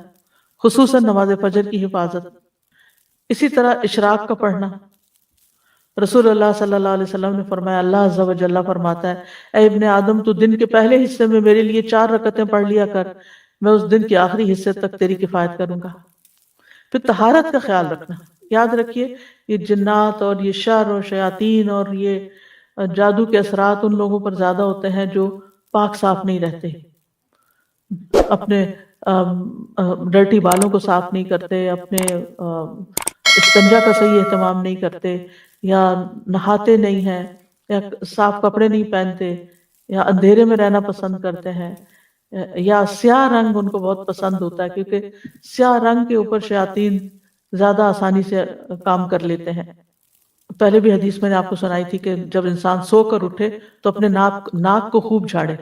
خصوصاً نماز فجر کی حفاظت۔ اسی طرح اشراق کا پڑھنا، رسول اللہ صلی اللہ علیہ وسلم نے فرمایا، اللہ عز و جل فرماتا ہے اے ابن آدم تو دن کے پہلے حصے میں میرے لیے 4 رکعتیں پڑھ لیا کر، میں اس دن کے آخری حصے تک تیری کفایت کروں گا۔ پھر طہارت کا خیال رکھنا، یاد رکھیے یہ جنات اور یہ شر اور شیاطین اور یہ جادو کے اثرات ان لوگوں پر زیادہ ہوتے ہیں جو پاک صاف نہیں رہتے، اپنے ڈرٹی بالوں کو صاف نہیں کرتے، اپنے استنجا کا صحیح اہتمام نہیں کرتے، یا نہاتے نہیں ہیں، یا صاف کپڑے نہیں پہنتے، یا اندھیرے میں رہنا پسند کرتے ہیں، یا سیاہ رنگ ان کو بہت پسند ہوتا ہے کیونکہ سیاہ رنگ کے اوپر شیاطین زیادہ آسانی سے کام کر لیتے ہیں۔ پہلے بھی حدیث میں نے آپ کو سنائی تھی کہ جب انسان سو کر اٹھے تو اپنے ناک کو خوب جھاڑے،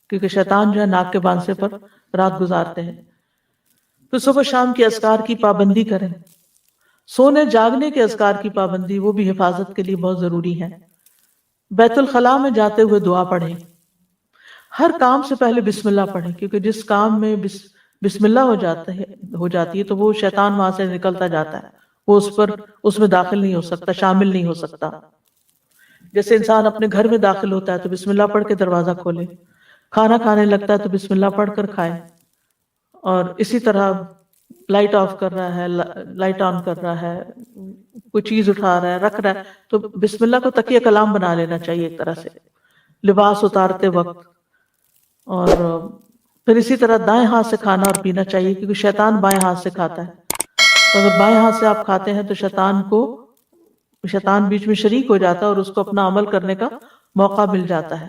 کیونکہ شیطان جو ہے ناک کے بانسے پر رات گزارتے ہیں۔ پھر صبح شام کی اذکار کی پابندی کریں، سونے جاگنے کے اذکار کی پابندی وہ بھی حفاظت کے لیے بہت ضروری ہے۔ بیت الخلاء میں جاتے ہوئے دعا پڑھیں، ہر کام سے پہلے بسم اللہ پڑھیں، کیونکہ جس کام میں بسم اللہ ہو جاتی ہے تو وہ شیطان وہاں سے نکلتا جاتا ہے، وہ اس میں داخل نہیں ہو سکتا، شامل نہیں ہو سکتا۔ جیسے انسان اپنے گھر میں داخل ہوتا ہے تو بسم اللہ پڑھ کے دروازہ کھولے، کھانا کھانے لگتا ہے تو بسم اللہ پڑھ کر کھائے، اور اسی طرح لائٹ آف کر رہا ہے، لائٹ آن کر رہا ہے، کوئی چیز اٹھا رہا ہے، رکھ رہا ہے تو بسم اللہ کو تکیہ کلام بنا لینا چاہیے ایک طرح سے، لباس اتارتے وقت۔ اور پھر اسی طرح دائیں ہاتھ سے کھانا اور پینا چاہیے، کیونکہ شیطان بائیں ہاتھ سے کھاتا ہے، تو اگر بائیں ہاتھ سے آپ کھاتے ہیں تو شیطان بیچ میں شریک ہو جاتا ہے اور اس کو اپنا عمل کرنے کا موقع مل جاتا ہے۔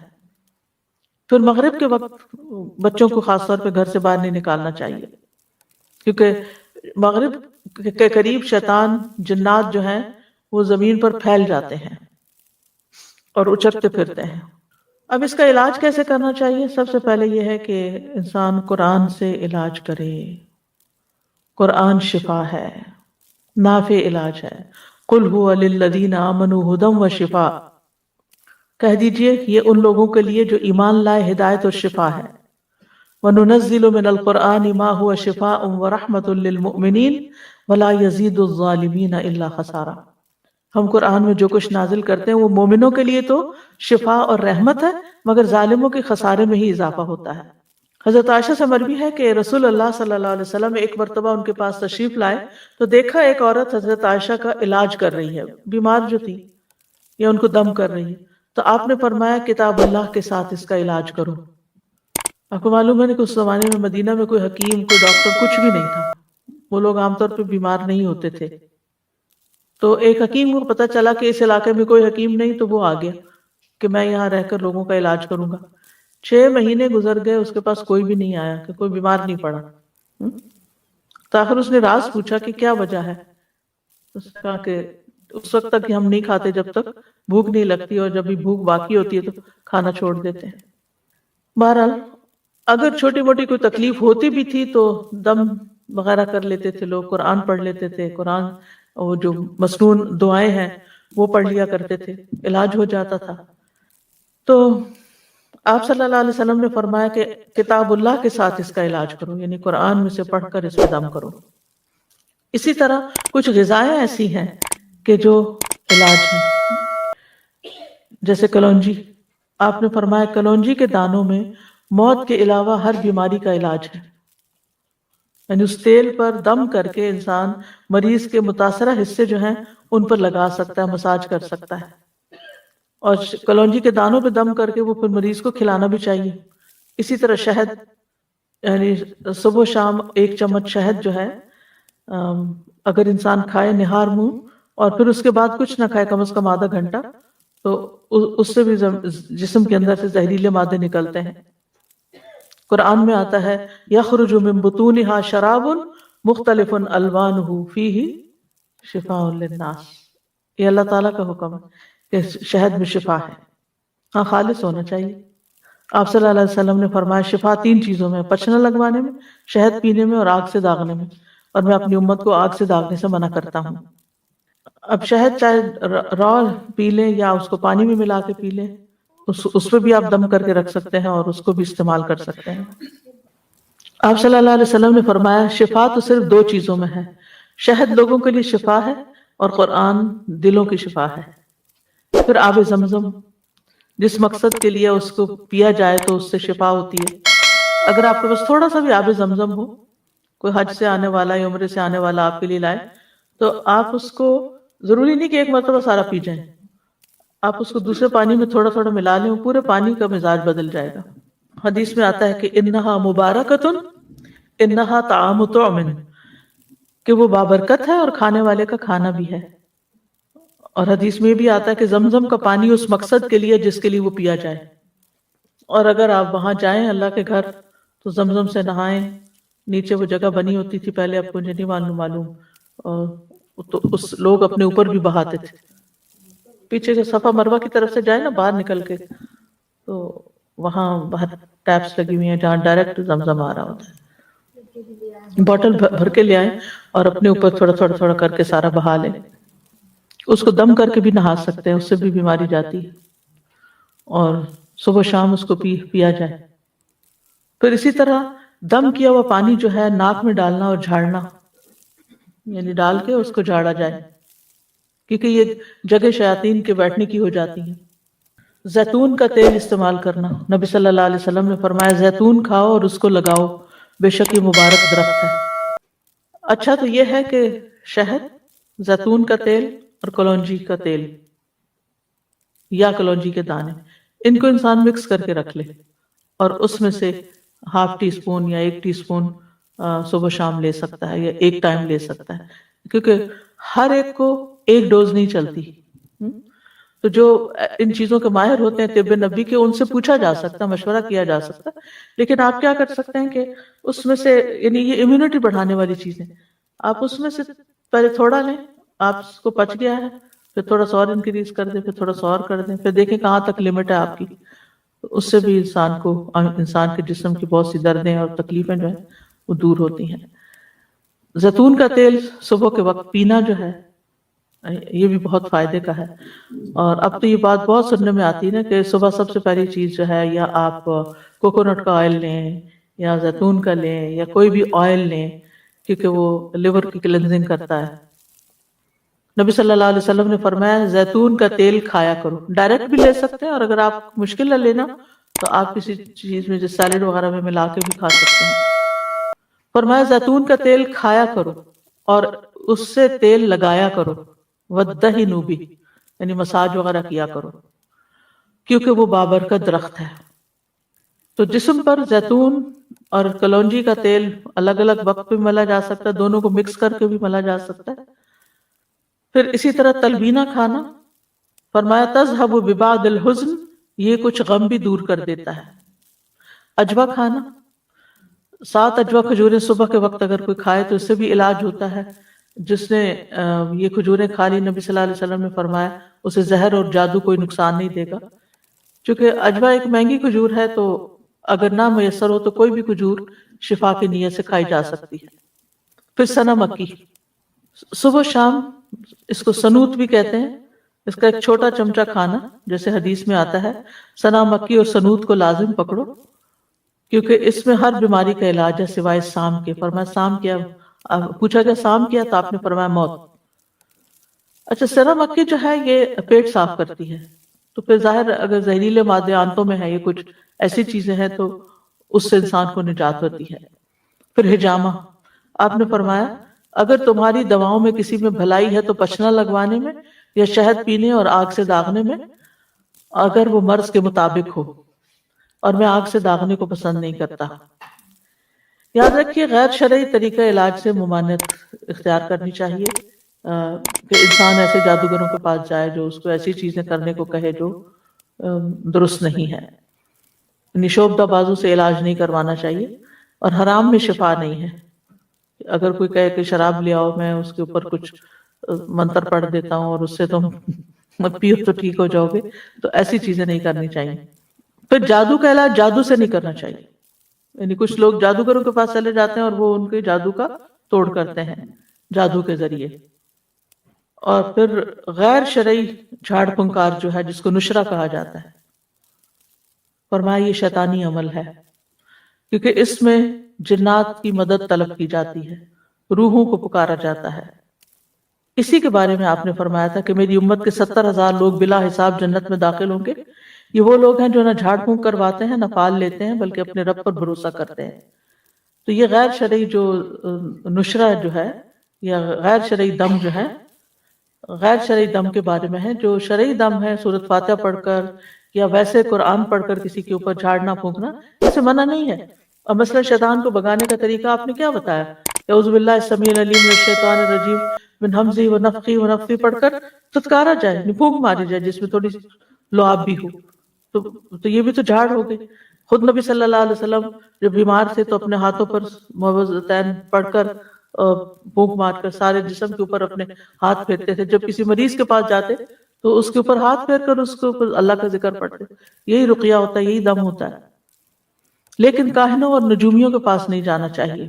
پھر مغرب کے وقت بچوں کو خاص طور پہ گھر سے باہر نہیں نکالنا چاہیے، کیونکہ مغرب کے قریب شیطان جنات جو ہیں وہ زمین پر پھیل جاتے ہیں اور اچکتے پھرتے ہیں۔ اب اس کا علاج کیسے کرنا چاہیے؟ سب سے پہلے یہ ہے کہ انسان قرآن سے علاج کرے، قرآن شفا ہے، نافع علاج ہے۔ قل هو للذین آمنوا ھدی وشفاء، کہہ دیجئے یہ ان لوگوں کے لیے جو ایمان لائے ہدایت اور شفا ہے۔ وَنُنَزِّلُ مِنَ الْقُرْآنِ مَا هُوَ شِفَاءٌ وَرَحْمَةٌ لِّلْمُؤْمِنِينَ وَلَا يَزِيدُ الظَّالِمِينَ إِلَّا خَسَارًا، ہم قرآن میں جو کچھ نازل کرتے ہیں وہ مومنوں کے لیے تو شفا اور رحمت ہے، مگر ظالموں کے خسارے میں ہی اضافہ ہوتا ہے۔ حضرت عائشہ سے مروی ہے کہ رسول اللہ صلی اللہ علیہ وسلم ایک مرتبہ ان کے پاس تشریف لائے تو دیکھا ایک عورت حضرت عائشہ کا علاج کر رہی ہے، بیمار جو تھی یا ان کو دم کر رہی ہے، تو آپ نے فرمایا کتاب اللہ کے ساتھ اس کا علاج کرو۔ آپ کو معلوم ہے کہ اس زمانے میں مدینہ میں کوئی حکیم، کوئی ڈاکٹر، کچھ بھی نہیں تھا، وہ لوگ عام طور پہ بیمار نہیں ہوتے تھے۔ تو ایک حکیم کو پتہ چلا کہ اس علاقے میں کوئی حکیم نہیں، تو وہ آ گیا کہ میں یہاں رہ کر لوگوں کا علاج کروں گا۔ 6 مہینے گزر گئے، اس کے پاس کوئی بھی نہیں آیا، کہ کوئی بیمار نہیں پڑا۔ تو آخر اس نے راز پوچھا کہ کیا وجہ ہے؟ اس نے کہا کہ اس وقت تک ہم نہیں کھاتے جب تک بھوک نہیں لگتی، اور جب بھی بھوک باقی ہوتی ہے تو کھانا چھوڑ دیتے ہیں۔ بہرحال اگر چھوٹی موٹی کوئی تکلیف ہوتی بھی تھی تو دم وغیرہ کر لیتے تھے لوگ، قرآن پڑھ لیتے تھے، قرآن وہ جو مسنون دعائیں ہیں وہ پڑھ لیا کرتے تھے، علاج ہو جاتا تھا۔ تو آپ صلی اللہ علیہ وسلم نے فرمایا کہ کتاب اللہ کے ساتھ اس کا علاج کرو، یعنی قرآن میں سے پڑھ کر اس پہ دم کرو۔ اسی طرح کچھ غذائیں ایسی ہیں کہ جو علاج ہیں، جیسے کلونجی، آپ نے فرمایا کلونجی کے دانوں میں موت کے علاوہ ہر بیماری کا علاج ہے، یعنی اس تیل پر دم کر کے انسان مریض کے متاثرہ حصے جو ہیں ان پر لگا سکتا ہے، مساج کر سکتا ہے، اور کلونجی کے دانوں پہ دم کر کے وہ پھر مریض کو کھلانا بھی چاہیے۔ اسی طرح شہد، یعنی صبح و شام 1 چمچ شہد جو ہے اگر انسان کھائے نہار منہ، اور پھر اس کے بعد کچھ نہ کھائے کم از کم آدھا گھنٹہ، تو اس سے بھی جسم کے اندر سے زہریلے مادے نکلتے ہیں۔ قرآن میں آتا ہے یخرج من بطونها شراب مختلف الوانہ فیہ شفاء للناس، یہ اللہ تعالیٰ کا حکم ہے کہ شہد میں شفا ہے، ہاں خالص ہونا چاہیے۔ آپ صلی اللہ علیہ وسلم نے فرمایا شفا 3 چیزوں میں، پچنا لگوانے میں، شہد پینے میں، اور آگ سے داغنے میں، اور میں اپنی امت کو آگ سے داغنے سے منع کرتا ہوں۔ اب شہد چاہے را پی لیں یا اس کو پانی میں ملا کے پی لیں، اس پہ بھی آپ دم کر کے رکھ سکتے ہیں اور اس کو بھی استعمال کر سکتے ہیں۔ آپ صلی اللہ علیہ وسلم نے فرمایا شفا تو صرف 2 چیزوں میں ہے، شہد لوگوں کے لیے شفا ہے اور قرآن دلوں کی شفا ہے۔ پھر آب زمزم، جس مقصد کے لیے اس کو پیا جائے تو اس سے شفا ہوتی ہے۔ اگر آپ کے پاس تھوڑا سا بھی آب زمزم ہو، کوئی حج سے آنے والا یا عمرے سے آنے والا آپ کے لیے لائے، تو آپ اس کو ضروری نہیں کہ ایک مرتبہ سارا پی جائیں، آپ اس کو دوسرے پانی میں تھوڑا تھوڑا ملا لیں، پورے پانی کا مزاج بدل جائے گا۔ حدیث میں آتا ہے کہ انہا مبارکتن انہا طعام طعم، کہ وہ بابرکت ہے اور کھانے والے کا کھانا بھی ہے۔ اور حدیث میں بھی آتا ہے کہ زمزم کا پانی اس مقصد کے لیے جس کے لیے وہ پیا جائے، اور اگر آپ وہاں جائیں اللہ کے گھر تو زمزم سے نہائیں، نیچے وہ جگہ بنی ہوتی تھی پہلے، اب مجھے نہیں معلوم، اور تو اس لوگ اپنے اوپر بھی بہاتے تھے۔ پیچھے سے صفا مروہ کی طرف سے جائے نا باہر نکل کے، تو وہاں باہر ٹیپس لگی ہوئی ہیں جہاں ڈائریکٹ زمزم آ رہا ہوتا ہے، بوٹل بھر کے لے آئیں اور اپنے اوپر تھوڑا تھوڑا تھوڑا کر کے سارا بہا لیں۔ اس کو دم کر کے بھی نہا سکتے ہیں، اس سے بھی بیماری جاتی ہے، اور صبح شام اس کو پیا جائے۔ پھر اسی طرح دم کیا ہوا پانی جو ہے ناک میں ڈالنا اور جھاڑنا، یعنی ڈال کے اس کو جھاڑا جائے، کیونکہ یہ جگہ شیاطین کے بیٹھنے کی ہو جاتی ہیں۔ زیتون کا تیل استعمال کرنا، نبی صلی اللہ علیہ وسلم نے فرمایا زیتون کھاؤ اور اس کو لگاؤ، بے شک یہ مبارک درخت ہے۔ اچھا تو یہ ہے کہ شہد، زیتون کا تیل اور کلونجی کا تیل یا کلونجی کے دانے، ان کو انسان مکس کر کے رکھ لے، اور اس میں سے ½ ٹی اسپون یا 1 ٹی اسپون صبح شام لے سکتا ہے، یا ایک ٹائم لے سکتا ہے، کیونکہ ہر ایک کو ایک ڈوز نہیں چلتی۔ تو جو ان چیزوں کے ماہر ہوتے ہیں طب نبی کے، ان سے پوچھا جا سکتا، مشورہ کیا جا سکتا، لیکن آپ کیا کر سکتے ہیں کہ اس میں سے، یعنی یہ امیونٹی بڑھانے والی چیزیں، آپ اس میں سے پہلے تھوڑا لیں، آپ اس کو پچ گیا ہے، پھر تھوڑا سا اور انکریز کر دیں، پھر تھوڑا سا اور کر دیں، پھر دیکھیں کہاں تک لمٹ ہے آپ کی۔ اس سے بھی انسان کے جسم کی بہت سی دردیں اور تکلیفیں جو ہیں وہ دور ہوتی ہیں۔ زیتون کا تیل صبح کے وقت پینا جو ہے یہ بھی بہت فائدے کا ہے، اور اب تو یہ بات بہت سننے میں آتی ہے نا کہ صبح سب سے پہلی چیز جو ہے، یا آپ کوکونٹ کا آئل لیں یا زیتون کا لیں یا کوئی بھی آئل لیں، کیونکہ وہ لیور کی کلینزنگ کرتا ہے۔ نبی صلی اللہ علیہ وسلم نے فرمایا زیتون کا تیل کھایا کرو، ڈائریکٹ بھی لے سکتے ہیں، اور اگر آپ مشکل نہ لینا تو آپ کسی چیز میں جیسے سیلیڈ وغیرہ میں ملا کے بھی کھا سکتے ہیں۔ فرمایا زیتون کا تیل کھایا کرو اور اس سے تیل لگایا کرو، وَدَّہِنُوا بِهِ، یعنی مساج وغیرہ کیا کرو، کیونکہ وہ بابرکت درخت ہے۔ تو جسم پر زیتون اور کلونجی کا تیل الگ الگ وقت پہ ملا جا سکتا ہے، دونوں کو مکس کر کے بھی ملا جا سکتا ہے۔ پھر اسی طرح تلبینہ کھانا، فرمایا تذهب ببعض الحزن، یہ کچھ غم بھی دور کر دیتا ہے۔ اجوا کھانا، 7 اجوا کھجوریں صبح کے وقت اگر کوئی کھائے تو اس سے بھی علاج ہوتا ہے۔ جس نے یہ کھجوریں کھا لی، نبی صلی اللہ علیہ وسلم نے فرمایا اسے زہر اور جادو کوئی نقصان نہیں دے گا، چونکہ اجوا ایک مہنگی کھجور ہے، تو اگر نہ میسر ہو تو کوئی بھی کھجور شفا کی نیت سے کھائی جا سکتی ہے۔ پھر سنا مکی، صبح شام اس کو سنوت بھی کہتے ہیں، اس کا ایک چھوٹا چمچہ کھانا، جیسے حدیث میں آتا ہے سنا مکی اور سنوت کو لازم پکڑو، کیونکہ اس میں ہر بیماری کا علاج ہے سوائے سام کے۔ فرمایا سام کیا؟ پوچھا گیا سام کیا؟ تو آپ نے فرمایا موت۔ اچھا، سنا مکی جو ہے یہ پیٹ صاف کرتی ہے، تو پھر ظاہر اگر زہریلے مادے آنتوں میں ہیں، یہ کچھ ایسی چیزیں ہیں تو اس سے انسان کو نجات ہوتی ہے۔ پھر حجامہ، آپ نے فرمایا اگر تمہاری دواؤں میں کسی میں بھلائی ہے تو پچنا لگوانے میں یا شہد پینے اور آگ سے داغنے میں، اگر وہ مرض کے مطابق ہو، اور میں آگ سے داغنے کو پسند نہیں کرتا۔ یاد رکھیے غیر شرعی طریقہ علاج سے ممانعت اختیار کرنی چاہیے، کہ انسان ایسے جادوگروں کے پاس جائے جو اس کو ایسی چیزیں کرنے کو کہے جو درست نہیں ہے۔ یعنی شعبدہ بازو سے علاج نہیں کروانا چاہیے، اور حرام میں شفا نہیں ہے۔ اگر کوئی کہے کہ شراب لے آؤ، میں اس کے اوپر کچھ منتر پڑھ دیتا ہوں اور اس سے تم مت پیو تو ٹھیک ہو جاؤ گے، تو ایسی چیزیں نہیں کرنی چاہیے۔ پھر جادو کا علاج جادو سے نہیں کرنا چاہیے، یعنی کچھ لوگ جادوگروں کے پاس چلے جاتے ہیں اور وہ ان کے جادو کا توڑ کرتے ہیں جادو کے ذریعے۔ اور پھر غیر شرعی جھاڑ پھنکار جو ہے، جس کو نشرہ کہا جاتا ہے، فرمایا یہ شیطانی عمل ہے، کیونکہ اس میں جنات کی مدد طلب کی جاتی ہے، روحوں کو پکارا جاتا ہے۔ اسی کے بارے میں آپ نے فرمایا تھا کہ میری امت کے 70,000 لوگ بلا حساب جنت میں داخل ہوں گے۔ یہ وہ لوگ ہیں جو نہ جھاڑ پھونک کرواتے ہیں، نہ پال لیتے ہیں، بلکہ اپنے رب پر بھروسہ کرتے ہیں۔ تو یہ غیر شرعی جو نشرہ جو ہے یا غیر شرعی دم جو ہے، غیر شرعی دم کے بارے میں ہے۔ جو شرعی دم ہے سورۃ فاتحہ پڑھ کر یا ویسے قرآن پڑھ کر کسی کے اوپر جھاڑنا پھونکنا، اسے منع نہیں ہے۔ اور مثلا شیطان کو بگانے کا طریقہ آپ نے کیا بتایا؟ اعوذ باللہ السمیع العلیم من الشیطان الرجیم من ہمزہ ونفخہ ونفثہ پڑھ کر تتکارا جائے، یعنی پھونک ماری جائے جس میں تھوڑی لعاب بھی ہو، تو یہ بھی تو جھاڑ ہو گئی۔ خود نبی صلی اللہ علیہ وسلم جب بیمار تھے تو اپنے ہاتھوں پر معوذتین پڑھ کر پھونک مار کر سارے جسم کے اوپر اپنے ہاتھ پھیرتے تھے۔ جب کسی مریض کے پاس جاتے تو اس کے اوپر ہاتھ پھیر کر اس کے اوپر اللہ کا ذکر پڑھتے۔ یہی رقیہ ہوتا ہے، یہی دم ہوتا ہے۔ لیکن کاہنوں اور نجومیوں کے پاس نہیں جانا چاہیے،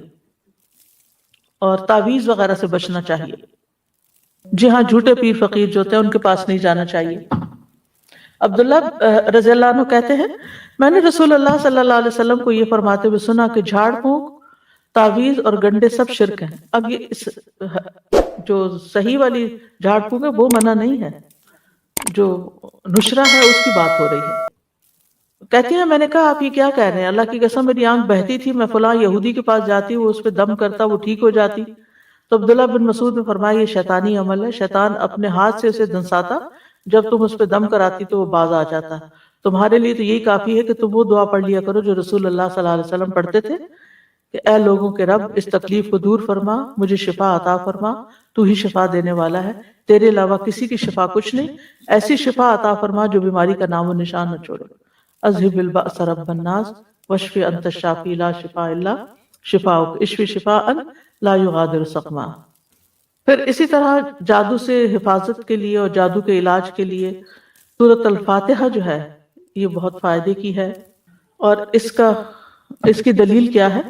اور تعویذ وغیرہ سے بچنا چاہیے۔ جی ہاں، جھوٹے پیر فقیر جو ہوتے ہیں ان کے پاس نہیں جانا چاہیے۔ عبداللہ رضی اللہ عنہ کہتے ہیں میں نے رسول اللہ صلی اللہ علیہ وسلم کو یہ فرماتے ہوئے سنا کہ جھاڑ پھونک، تعویذ اور گنڈے سب شرک ہیں۔ اب یہ جو صحیح والی جھاڑ پھونک ہے وہ منع نہیں ہے، جو نشرہ ہے اس کی بات ہو رہی ہے۔ کہتی ہیں میں نے کہا آپ یہ کیا کہہ رہے ہیں؟ اللہ کی قسم میری آنکھ بہتی تھی، میں فلاں یہودی کے پاس جاتی، وہ اس پہ دم کرتا، وہ ٹھیک ہو جاتی۔ تو عبداللہ بن مسعود نے فرمایا یہ شیطانی عمل ہے، شیطان اپنے ہاتھ سے اسے دھنساتا، جب تم اس پہ دم کراتی تو وہ باز آ جاتا۔ تمہارے لیے تو یہی کافی ہے کہ تم وہ دعا پڑھ لیا کرو جو رسول اللہ صلی اللہ علیہ وسلم پڑھتے تھے کہ اے لوگوں کے رب اس تکلیف کو دور فرما، مجھے شفا عطا فرما، تو ہی شفا دینے والا ہے، تیرے علاوہ کسی کی شفا کچھ نہیں، ایسی شفا عطا فرما جو بیماری کا نام و نشان نہ چھوڑے۔ اذهب البأس رب الناس واشف انت الشافی لا شفاء الا شفاؤک اشف شفاء لا یغادر سقما۔ پھر اسی طرح جادو سے حفاظت کے لیے اور جادو کے علاج کے لیے سورۃ الفاتحہ جو ہے یہ بہت فائدے کی ہے۔ اور اس کی دلیل کیا ہے؟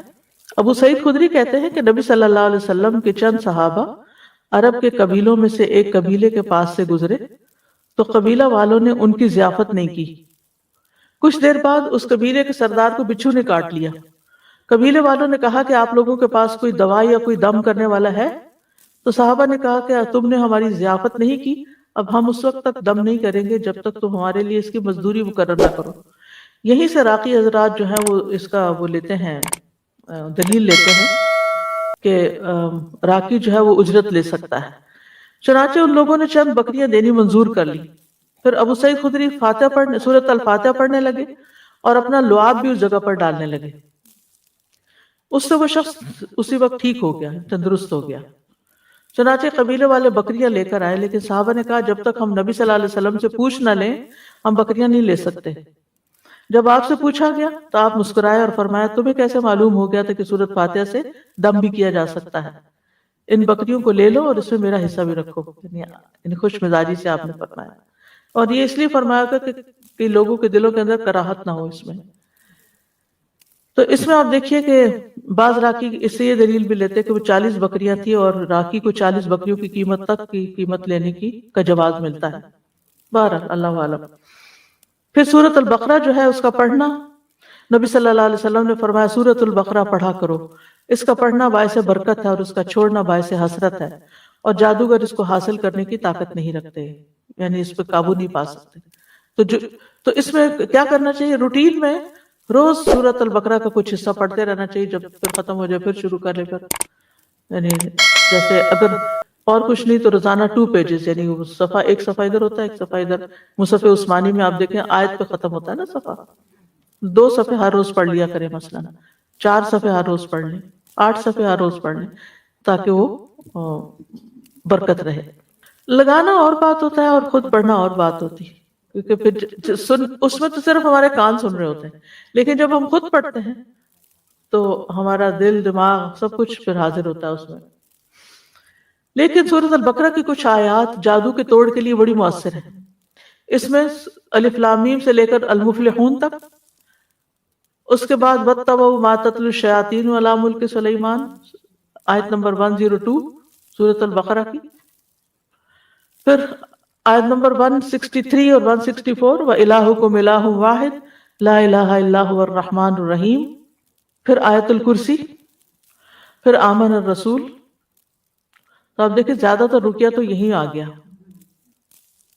ابو سعید خدری کہتے ہیں کہ نبی صلی اللہ علیہ وسلم کے چند صحابہ عرب کے قبیلوں میں سے ایک قبیلے کے پاس سے گزرے تو قبیلہ والوں نے ان کی ضیافت نہیں کی۔ کچھ دیر بعد اس قبیلے کے سردار کو بچھو نے کاٹ لیا۔ قبیلے والوں نے کہا کہ آپ لوگوں کے پاس کوئی دوا یا کوئی دم کرنے والا ہے؟ تو صحابہ نے کہا کہ تم نے ہماری ضیافت نہیں کی، اب ہم اس وقت تک دم نہیں کریں گے جب تک تم ہمارے لیے اس کی مزدوری مقرر نہ کرو۔ یہیں سے راقی حضرات جو ہیں وہ اس کا وہ لیتے ہیں، دلیل لیتے ہیں کہ راقی جو ہے وہ اجرت لے سکتا ہے۔ چنانچہ ان لوگوں نے چند بکریاں دینی منظور کر لی۔ پھر ابو سعید خدری سورۃ الفاتحہ پڑھنے لگے اور اپنا لعاب بھی اس جگہ پر ڈالنے لگے۔ اس سے وہ شخص اسی وقت ٹھیک ہو گیا، تندرست ہو گیا۔ چنانچہ قبیلے والے بکریاں لے کر آئے، لیکن صحابہ نے کہا جب تک ہم نبی صلی اللہ علیہ وسلم سے پوچھ نہ لیں ہم بکریاں نہیں لے سکتے۔ جب آپ سے پوچھا گیا تو آپ مسکرائے اور فرمایا تمہیں کیسے معلوم ہو گیا تھا کہ سورۃ فاتحہ سے دم بھی کیا جا سکتا ہے؟ ان بکریوں کو لے لو اور اس میں میرا حصہ بھی رکھو۔ یعنی خوش مزاجی سے آپ نے فرمایا، اور یہ اس لیے فرمایا کہ لوگوں کے دلوں کے اندر کراہت نہ ہو اس میں۔ تو اس میں آپ دیکھیے کہ بعض راقی اس سے یہ دلیل بھی لیتے کہ وہ 40 بکریاں تھی اور راقی کو 40 بکریوں کی قیمت تک کی قیمت لینے کا جواز ملتا ہے۔ بہرحال اللہ عالم۔ پھر سورۃ البقرہ جو ہے اس کا پڑھنا، نبی صلی اللہ علیہ وسلم نے فرمایا سورۃ البقرہ پڑھا کرو، اس کا پڑھنا باعث برکت ہے اور اس کا چھوڑنا باعث حسرت ہے، اور جادوگر اس کو حاصل کرنے کی طاقت نہیں رکھتے، یعنی اس پہ قابو نہیں پا سکتے۔ تو اس میں کیا کرنا چاہیے؟ روٹین میں روز سورۃ البقرہ کا کچھ حصہ پڑھتے رہنا چاہیے، جب پھر ختم ہو جائے پھر شروع کر لے پھر، یعنی جیسے اگر اور کچھ نہیں تو روزانہ 2 پیجز، یعنی وہ صفحہ، ایک صفحہ ادھر ہوتا ہے ایک صفحہ ادھر. مصحف عثمانی میں آپ دیکھیں آیت پہ ختم ہوتا ہے نا صفحہ، 2 صفحے ہر روز پڑھ لیا کریں، مثلا 4 صفحے ہر روز پڑھ لیں، 8 صفحے ہر روز پڑھ لیں، تاکہ وہ برکت رہے. لگانا اور بات ہوتا ہے اور خود پڑھنا اور بات ہوتی ہے، کیونکہ پھر اس میں تو صرف ہمارے کان سن رہے ہوتے ہیں، لیکن جب ہم خود پڑھتے ہیں تو ہمارا دل دماغ سب کچھ پھر حاضر ہوتا ہے اس میں. لیکن سورۃ البقرہ کی کچھ آیات جادو کے توڑ کے لیے بڑی مؤثر ہیں. اس میں الف لام میم سے لے کر المفلحون تک، اس کے بعد وَاتَّبَعُوا مَا تَتْلُو الشَّيَاطِينُ عَلَىٰ مُلْكِ سُلَيْمَانَ، آیت نمبر 102 سورۃ البقرہ کی. پھر آیت نمبر 163 اور 164 وَإِلَٰهُكُمْ إِلَٰهٌ وَاحِدٌ لَا إِلَٰهَ إِلَّا هُوَ الرَّحْمَٰنُ الرَّحِيمُ. پھر آیت الکرسی، پھر آمن الرسول. تو آپ دیکھیں زیادہ تر رکیہ تو یہی آ گیا.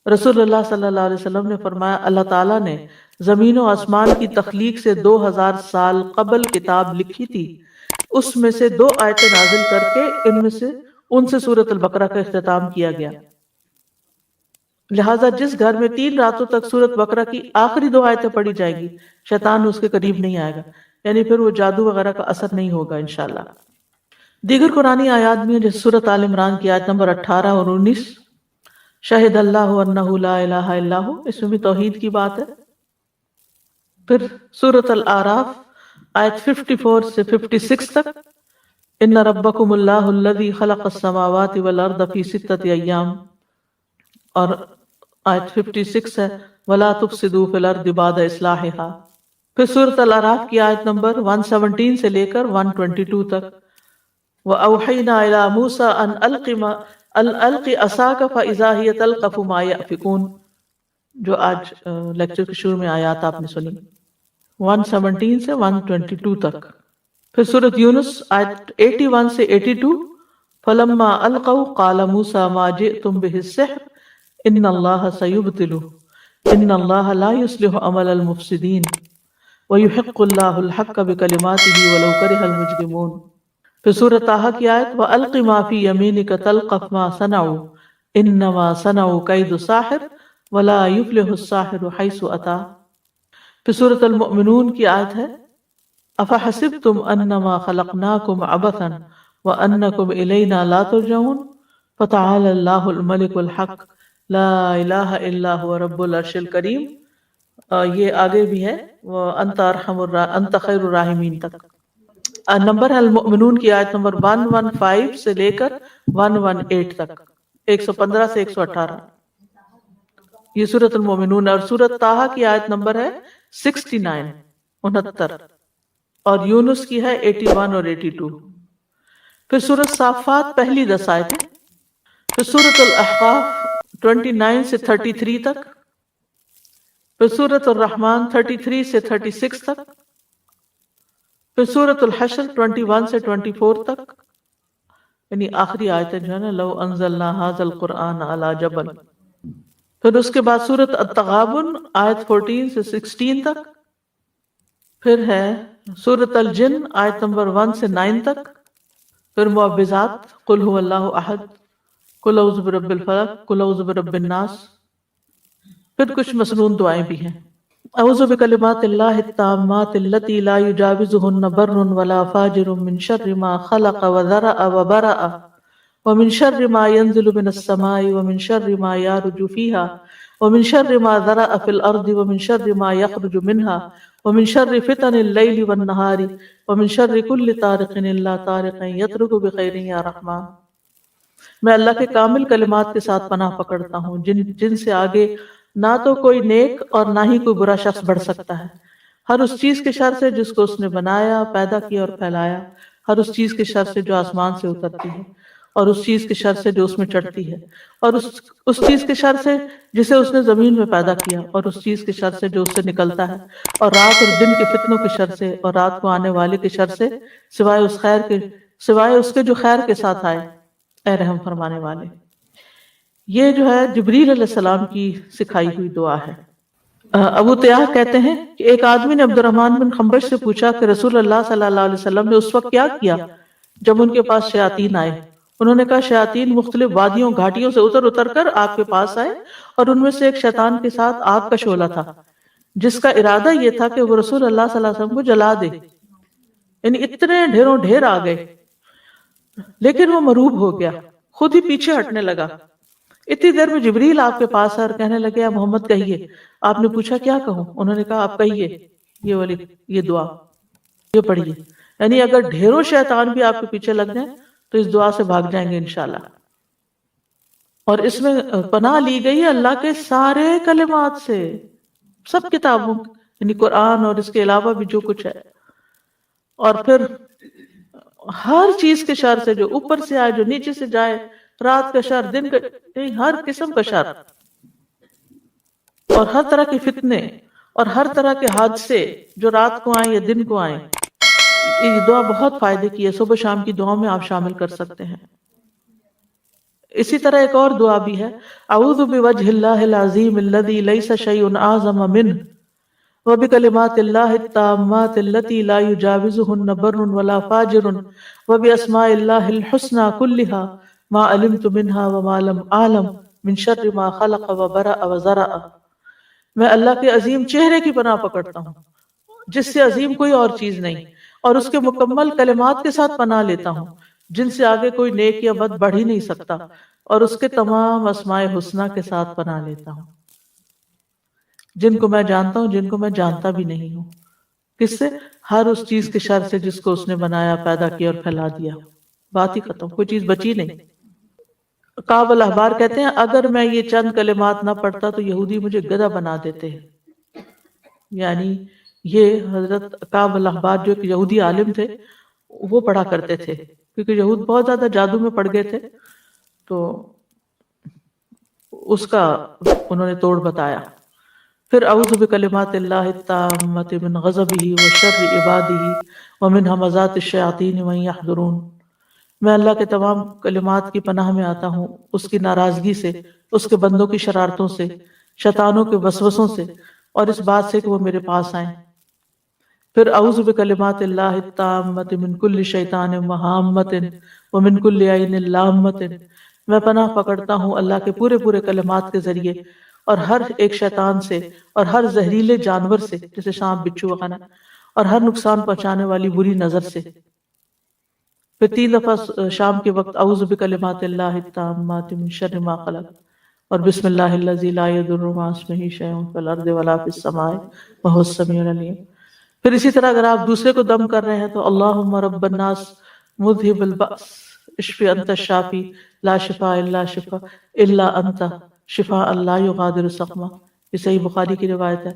رسول اللہ صلی اللہ علیہ وسلم نے فرمایا اللہ تعالیٰ نے زمین و آسمان کی تخلیق سے 2000 سال قبل کتاب لکھی تھی، اس میں سے 2 آیتیں نازل کر کے ان سے سورۃ البقرہ کا اختتام کیا گیا. لہٰذا جس گھر میں 3 راتوں تک سورۃ بقرہ کی آخری 2 آیتیں پڑھی جائیں گی، شیطان اس کے قریب نہیں آئے گا، یعنی پھر وہ جادو وغیرہ کا اثر نہیں ہوگا انشاءاللہ. دیگر قرآنی آیات میں جیسے سورۃ آل عمران کی آیت نمبر 18 اور 19 شہد اللہ انہ لا الہ الا ہو، اس میں بھی توحید کی بات ہے. پھر سورۃ الاعراف آیت 54 سے 56 تک ان ربکم اللہ الذی خلق السماوات والارض فی 6 ایام، اور آیت 56 ہے ولا تفسدوا فی الارض بعد اصلاحها. پھر سورۃ الاعراف کی آیت نمبر 117 سے لے کر 122 تک وَأَوْحَيْنَا إِلَىٰ مُوسَىٰ أَنْ أَلْقِ عَصَاكَ فَإِذَا هِيَ تَلْقَفُ مَا يَأْفِكُونَ، جو آج لیکچر کے شروع میں آیات آپ نے سنی 117 سے 122 تک. پھر سورۃ یونس آیت 81 سے 82 فَلَمَّا أَلْقَوْا قَالَ مُوسَىٰ مَا جِئْتُمْ بِهِ السِّحْرُ إِنَّ اللَّهَ سَيُبْطِلُهُ إِنَّ اللَّهَ لَا يُصْلِحُ عَمَلَ الْمُفْسِدِينَ وَيُحِقُّ اللَّهُ الْحَقَّ بِكَلِمَاتِهِ وَلَوْ كَرِهَ الْمُجْرِمُونَ. پھر سورۃ طٰہٰ کی آیت وَأَلْقِ مَا فِي يَمِينِكَ تَلْقَفْ مَا صَنَعُوا إِنَّمَا صَنَعُوا كَيْدُ سَاحِرٍ وَلَا يُفْلِحُ السَّاحِرُ حَيْثُ أَتَىٰ. پھر سورۃ المؤمنون کی آیت ہے أَفَحَسِبْتُمْ أَنَّمَا خَلَقْنَاكُمْ عَبَثًا وَأَنَّكُمْ إِلَيْنَا لَا تُرْجَعُونَ فَتَعَالَى اللَّهُ الْمَلِكُ الْحَقُّ لَا إِلَٰهَ إِلَّا هُوَ رَبُّ الْعَرْشِ الْكَرِيمِ. یہ آگے بھی ہے أَنْتَ خَيْرُ الرَّاحِمِينَ تک. نمبر ہے المؤمنون کی آیت نمبر 115 سے لے کر 118 تک، 115 سے 118 یہ سورۃ المؤمنون. اور سورۃ طٰہٰ کی آیت نمبر ہے 69 اور یونس کی ہے 81 اور 82. پھر سورۃ صافات پہلی 10 آیتیں. پھر سورۃ الاحقاف 29 سے 33 تک. پھر سورۃ الرحمن 33 سے 36 تک. پھر سورۃ الحشر 21 سے 24 تک، یعنی آخری آیتیں جو ہے نا لو انزلنا ھذا القرآن علی جبل. پھر اس کے بعد سورۃ التغابن آیت 14 سے 16 تک. پھر ہے سورۃ الجن آیت نمبر 1 سے 9 تک. پھر معوذات قل هو اللہ احد، قل اعوذ برب الفلق، قل اعوذ برب الناس. پھر کچھ مسنون دعائیں بھی ہیں. اعوذ بکلمات اللہ التامات التی لا یجاوزہن بر ولا فاجر من شر ما خلق وذرأ وبرأ ومن شر ما ينزل من السماء ومن شر ما يعرج فيها ومن شر ما ذرأ في الأرض ومن شر ما يخرج منها ومن شر فتن الليل والنهار ومن شر كل طارق إلا طارق يطرق بخير يا رحمن. میں اللہ کے کامل کلمات کے ساتھ پناہ پکڑتا ہوں جن سے آگے نہ تو کوئی نیک اور نہ ہی کوئی برا شخص بڑھ سکتا ہے، ہر اس چیز کے شر سے جس کو اس نے بنایا، پیدا کیا اور پھیلایا، ہر اس چیز کے شر سے جو آسمان سے اترتی ہے، اور اس چیز کے شر سے جو اس میں چڑھتی ہے، اور اس چیز کے شر سے جسے اس نے زمین میں پیدا کیا، اور اس چیز کے شر سے جو اس سے نکلتا ہے، اور رات اور دن کے فتنوں کے شر سے، اور رات کو آنے والے کے شر سے، سوائے اس کے جو خیر کے ساتھ آئے، اے رحم فرمانے والے. یہ جو ہے جبریل علیہ السلام کی سکھائی ہوئی دعا ہے. ابو تیاح کہتے ہیں کہ ایک آدمی نے عبد الرحمن بن خنبش سے پوچھا کہ رسول اللہ صلی اللہ علیہ وسلم نے اس وقت کیا کیا جب ان کے پاس شیاطین آئے؟ انہوں نے کہا شیاطین مختلف وادیوں گھاٹیوں سے اتر کر آپ کے پاس آئے اور ان میں سے ایک شیطان کے ساتھ آگ کا شعلہ تھا جس کا ارادہ یہ تھا کہ وہ رسول اللہ صلی اللہ علیہ وسلم کو جلا دے، یعنی اتنے ڈھیروں ڈھیر آ گئے، لیکن وہ مروب ہو گیا، خود ہی پیچھے ہٹنے لگا۔ اتنی دیر میں جبریل آپ کے پاس اور کہنے لگے یا محمد کہیے۔ آپ نے پوچھا کیا کہوں؟ انہوں نے کہا آپ کہیے یہ دعا، یہ پڑھیے، یعنی اگر ڈھیروں شیطان بھی آپ کے پیچھے لگ جائیں تو اس دعا سے بھاگ جائیں گے انشاءاللہ۔ اور اس میں پناہ لی گئی ہے اللہ کے سارے کلمات سے، سب کتابوں یعنی قرآن اور اس کے علاوہ بھی جو کچھ ہے، اور پھر ہر چیز کے شر سے، جو اوپر سے آئے جو نیچے سے جائے، رات کا شر، دن کا، ہر قسم کا شر اور ہر طرح کے فتنے اور ہر طرح کے حادثے جو رات کو آئیں یا دن کو آئیں۔ یہ دعا بہت فائدے کی ہے، صبح شام کی دعاؤں میں آپ شامل کر سکتے ہیں۔ اسی طرح ایک اور دعا بھی ہے، اعوذ بوجہ اللہ العظیم الذی لیس شیء اعظم منہ وبکلمات اللہ التامات التي لا يجاوزهن بر ولا فاجر وباسماء اللہ الحسنى كلها ما علمت منها وما لم اعلم من شر ما خلق وبرأ وزرع۔ میں اللہ کے عظیم چہرے کی پناہ پکڑتا ہوں جس سے عظیم کوئی اور چیز نہیں، اور اس کے مکمل کلمات کے ساتھ پناہ لیتا ہوں جن سے آگے کوئی نیک یا بد بڑھ ہی نہیں سکتا، اور اس کے تمام اسماء حسنہ کے ساتھ پناہ لیتا ہوں، جن کو میں جانتا ہوں، جن کو میں جانتا بھی نہیں ہوں۔ کس سے؟ ہر اس چیز کے شر سے جس کو اس نے بنایا، پیدا کیا اور پھیلا دیا۔ بات ہی ختم، کوئی چیز بچی نہیں۔ کعب الاحبار کہتے ہیں اگر میں یہ چند کلمات نہ پڑھتا تو یہودی مجھے گدھا بنا دیتے ہیں، یعنی یہ حضرت کعب الاحبار جو ایک یہودی عالم تھے وہ پڑھا کرتے تھے، کیونکہ یہود بہت زیادہ جادو میں پڑ گئے تھے، تو اس کا انہوں نے توڑ بتایا۔ پھر اعوذ بکلمات اللہ التامۃ من غضبہ وشر عبادہ ومن ہمزات الشیاطین وان یحضرون۔ میں اللہ کے تمام کلمات کی پناہ میں آتا ہوں اس کی ناراضگی سے، اس کے بندوں کی شرارتوں سے، شیطانوں کے وسوسوں سے، اور اس بات سے کہ وہ میرے پاس آئیں۔ پھر اعوذ بکلمات اللہ التامۃ من کل شیطان وہامۃ ومن کل عین لامۃ۔ میں پناہ پکڑتا ہوں اللہ کے پورے کلمات کے ذریعے اور ہر ایک شیطان سے اور ہر زہریلے جانور سے، جیسے سانپ بچھو وغیرہ، اور ہر نقصان پہنچانے والی بری نظر سے۔ پھر 3 دفعہ شام کے وقت اعوذ بکلمات اللہ التامات من شر ما خلق اور بسم اللہ الذی لا یضر مع اسمہ شیء فی الارض ولا فی السماء وهو السمیع العلیم۔ پھر اسی طرح اگر آپ دوسرے کو دم کر رہے ہیں تو اللہم رب الناس مذہب البأس اشفی انت الشافی لا شفاء الا شفاء الا انت شفاء لا یغادر سقما، یہ صحیح بخاری کی روایت ہے۔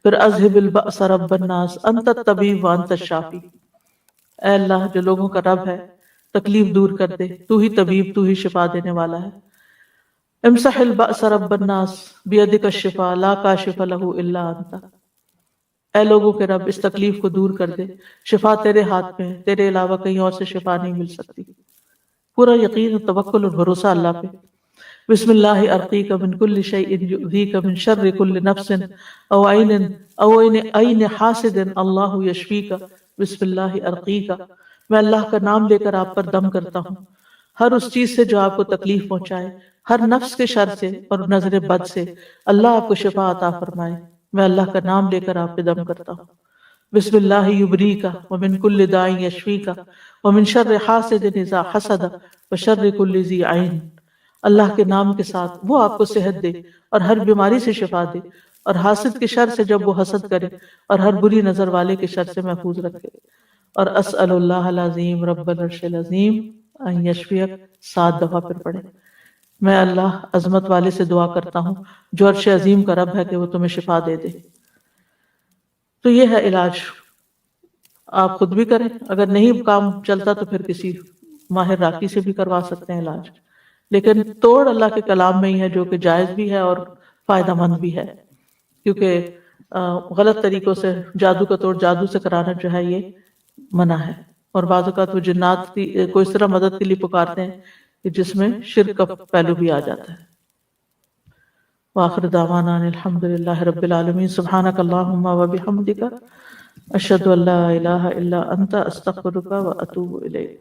پھر اذہب البأس رب الناس انت الطبیب وانت الشافی، اے اللہ جو لوگوں کا رب ہے، تکلیف دور کر دے، تو ہی طبیب، تو ہی شفا دینے والا ہے۔ امسح البأس رب الناس بیدک الشفاء لا کاشف له الا انت، اے لوگوں کے رب اس تکلیف کو دور کر دے، شفا تیرے ہاتھ میں ہے، تیرے علاوہ کہیں اور سے شفا نہیں مل سکتی۔ پورا یقین اور توکل اور بھروسہ اللہ پہ۔ بسم اللہ ارقیک من کل شیء یؤذیک من شر کل نفس او عین حاسد اللہ یشفیک، بسم اللہ ارقیک، میں اللہ کا نام لے کر آپ پر دم کرتا ہوں ہر اس چیز سے جو آپ کو تکلیف پہنچائے، ہر نفس کے شر سے اور نظر بد سے، اللہ آپ کو شفا عطا فرمائے۔ میں اللہ کا نام لے کر آپ پہ دم کرتا ہوں۔ بسم اللہ یبریک ومن کل داء یشفیک ومن شر حاسد اذا حسد وشر کل ذی عین، اللہ کے نام کے ساتھ وہ آپ کو صحت دے اور ہر بیماری سے شفا دے، اور حاسد کے شر سے جب وہ حسد کرے، اور ہر بری نظر والے کے شر سے محفوظ رکھے۔ اور اسأل اللہ العظیم رب العرش العظیم ان یشفیک 7 دفعہ پھر پڑھے۔ میں اللہ عظمت والے سے دعا کرتا ہوں جو عرش عظیم کا رب ہے کہ وہ تمہیں شفا دے دے۔ تو یہ ہے علاج، آپ خود بھی کریں، اگر نہیں کام چلتا تو پھر کسی ماہر راقی سے بھی کروا سکتے ہیں علاج، لیکن توڑ اللہ کے کلام میں ہی ہے جو کہ جائز بھی ہے اور فائدہ مند بھی ہے، کیونکہ غلط طریقوں سے جادو کا توڑ جادو سے کرانا جو ہے یہ منع ہے، اور بعض اوقات وہ جنات کو اس طرح مدد کے لیے پکارتے ہیں کہ جس میں شرک کا پہلو بھی آ جاتا ہے۔ وآخر دعوانا ان الحمد للہ رب العالمین. سبحانک اللہم وبحمدک اشہد ان لا الہ الا انت استغفرک واتوب الیک.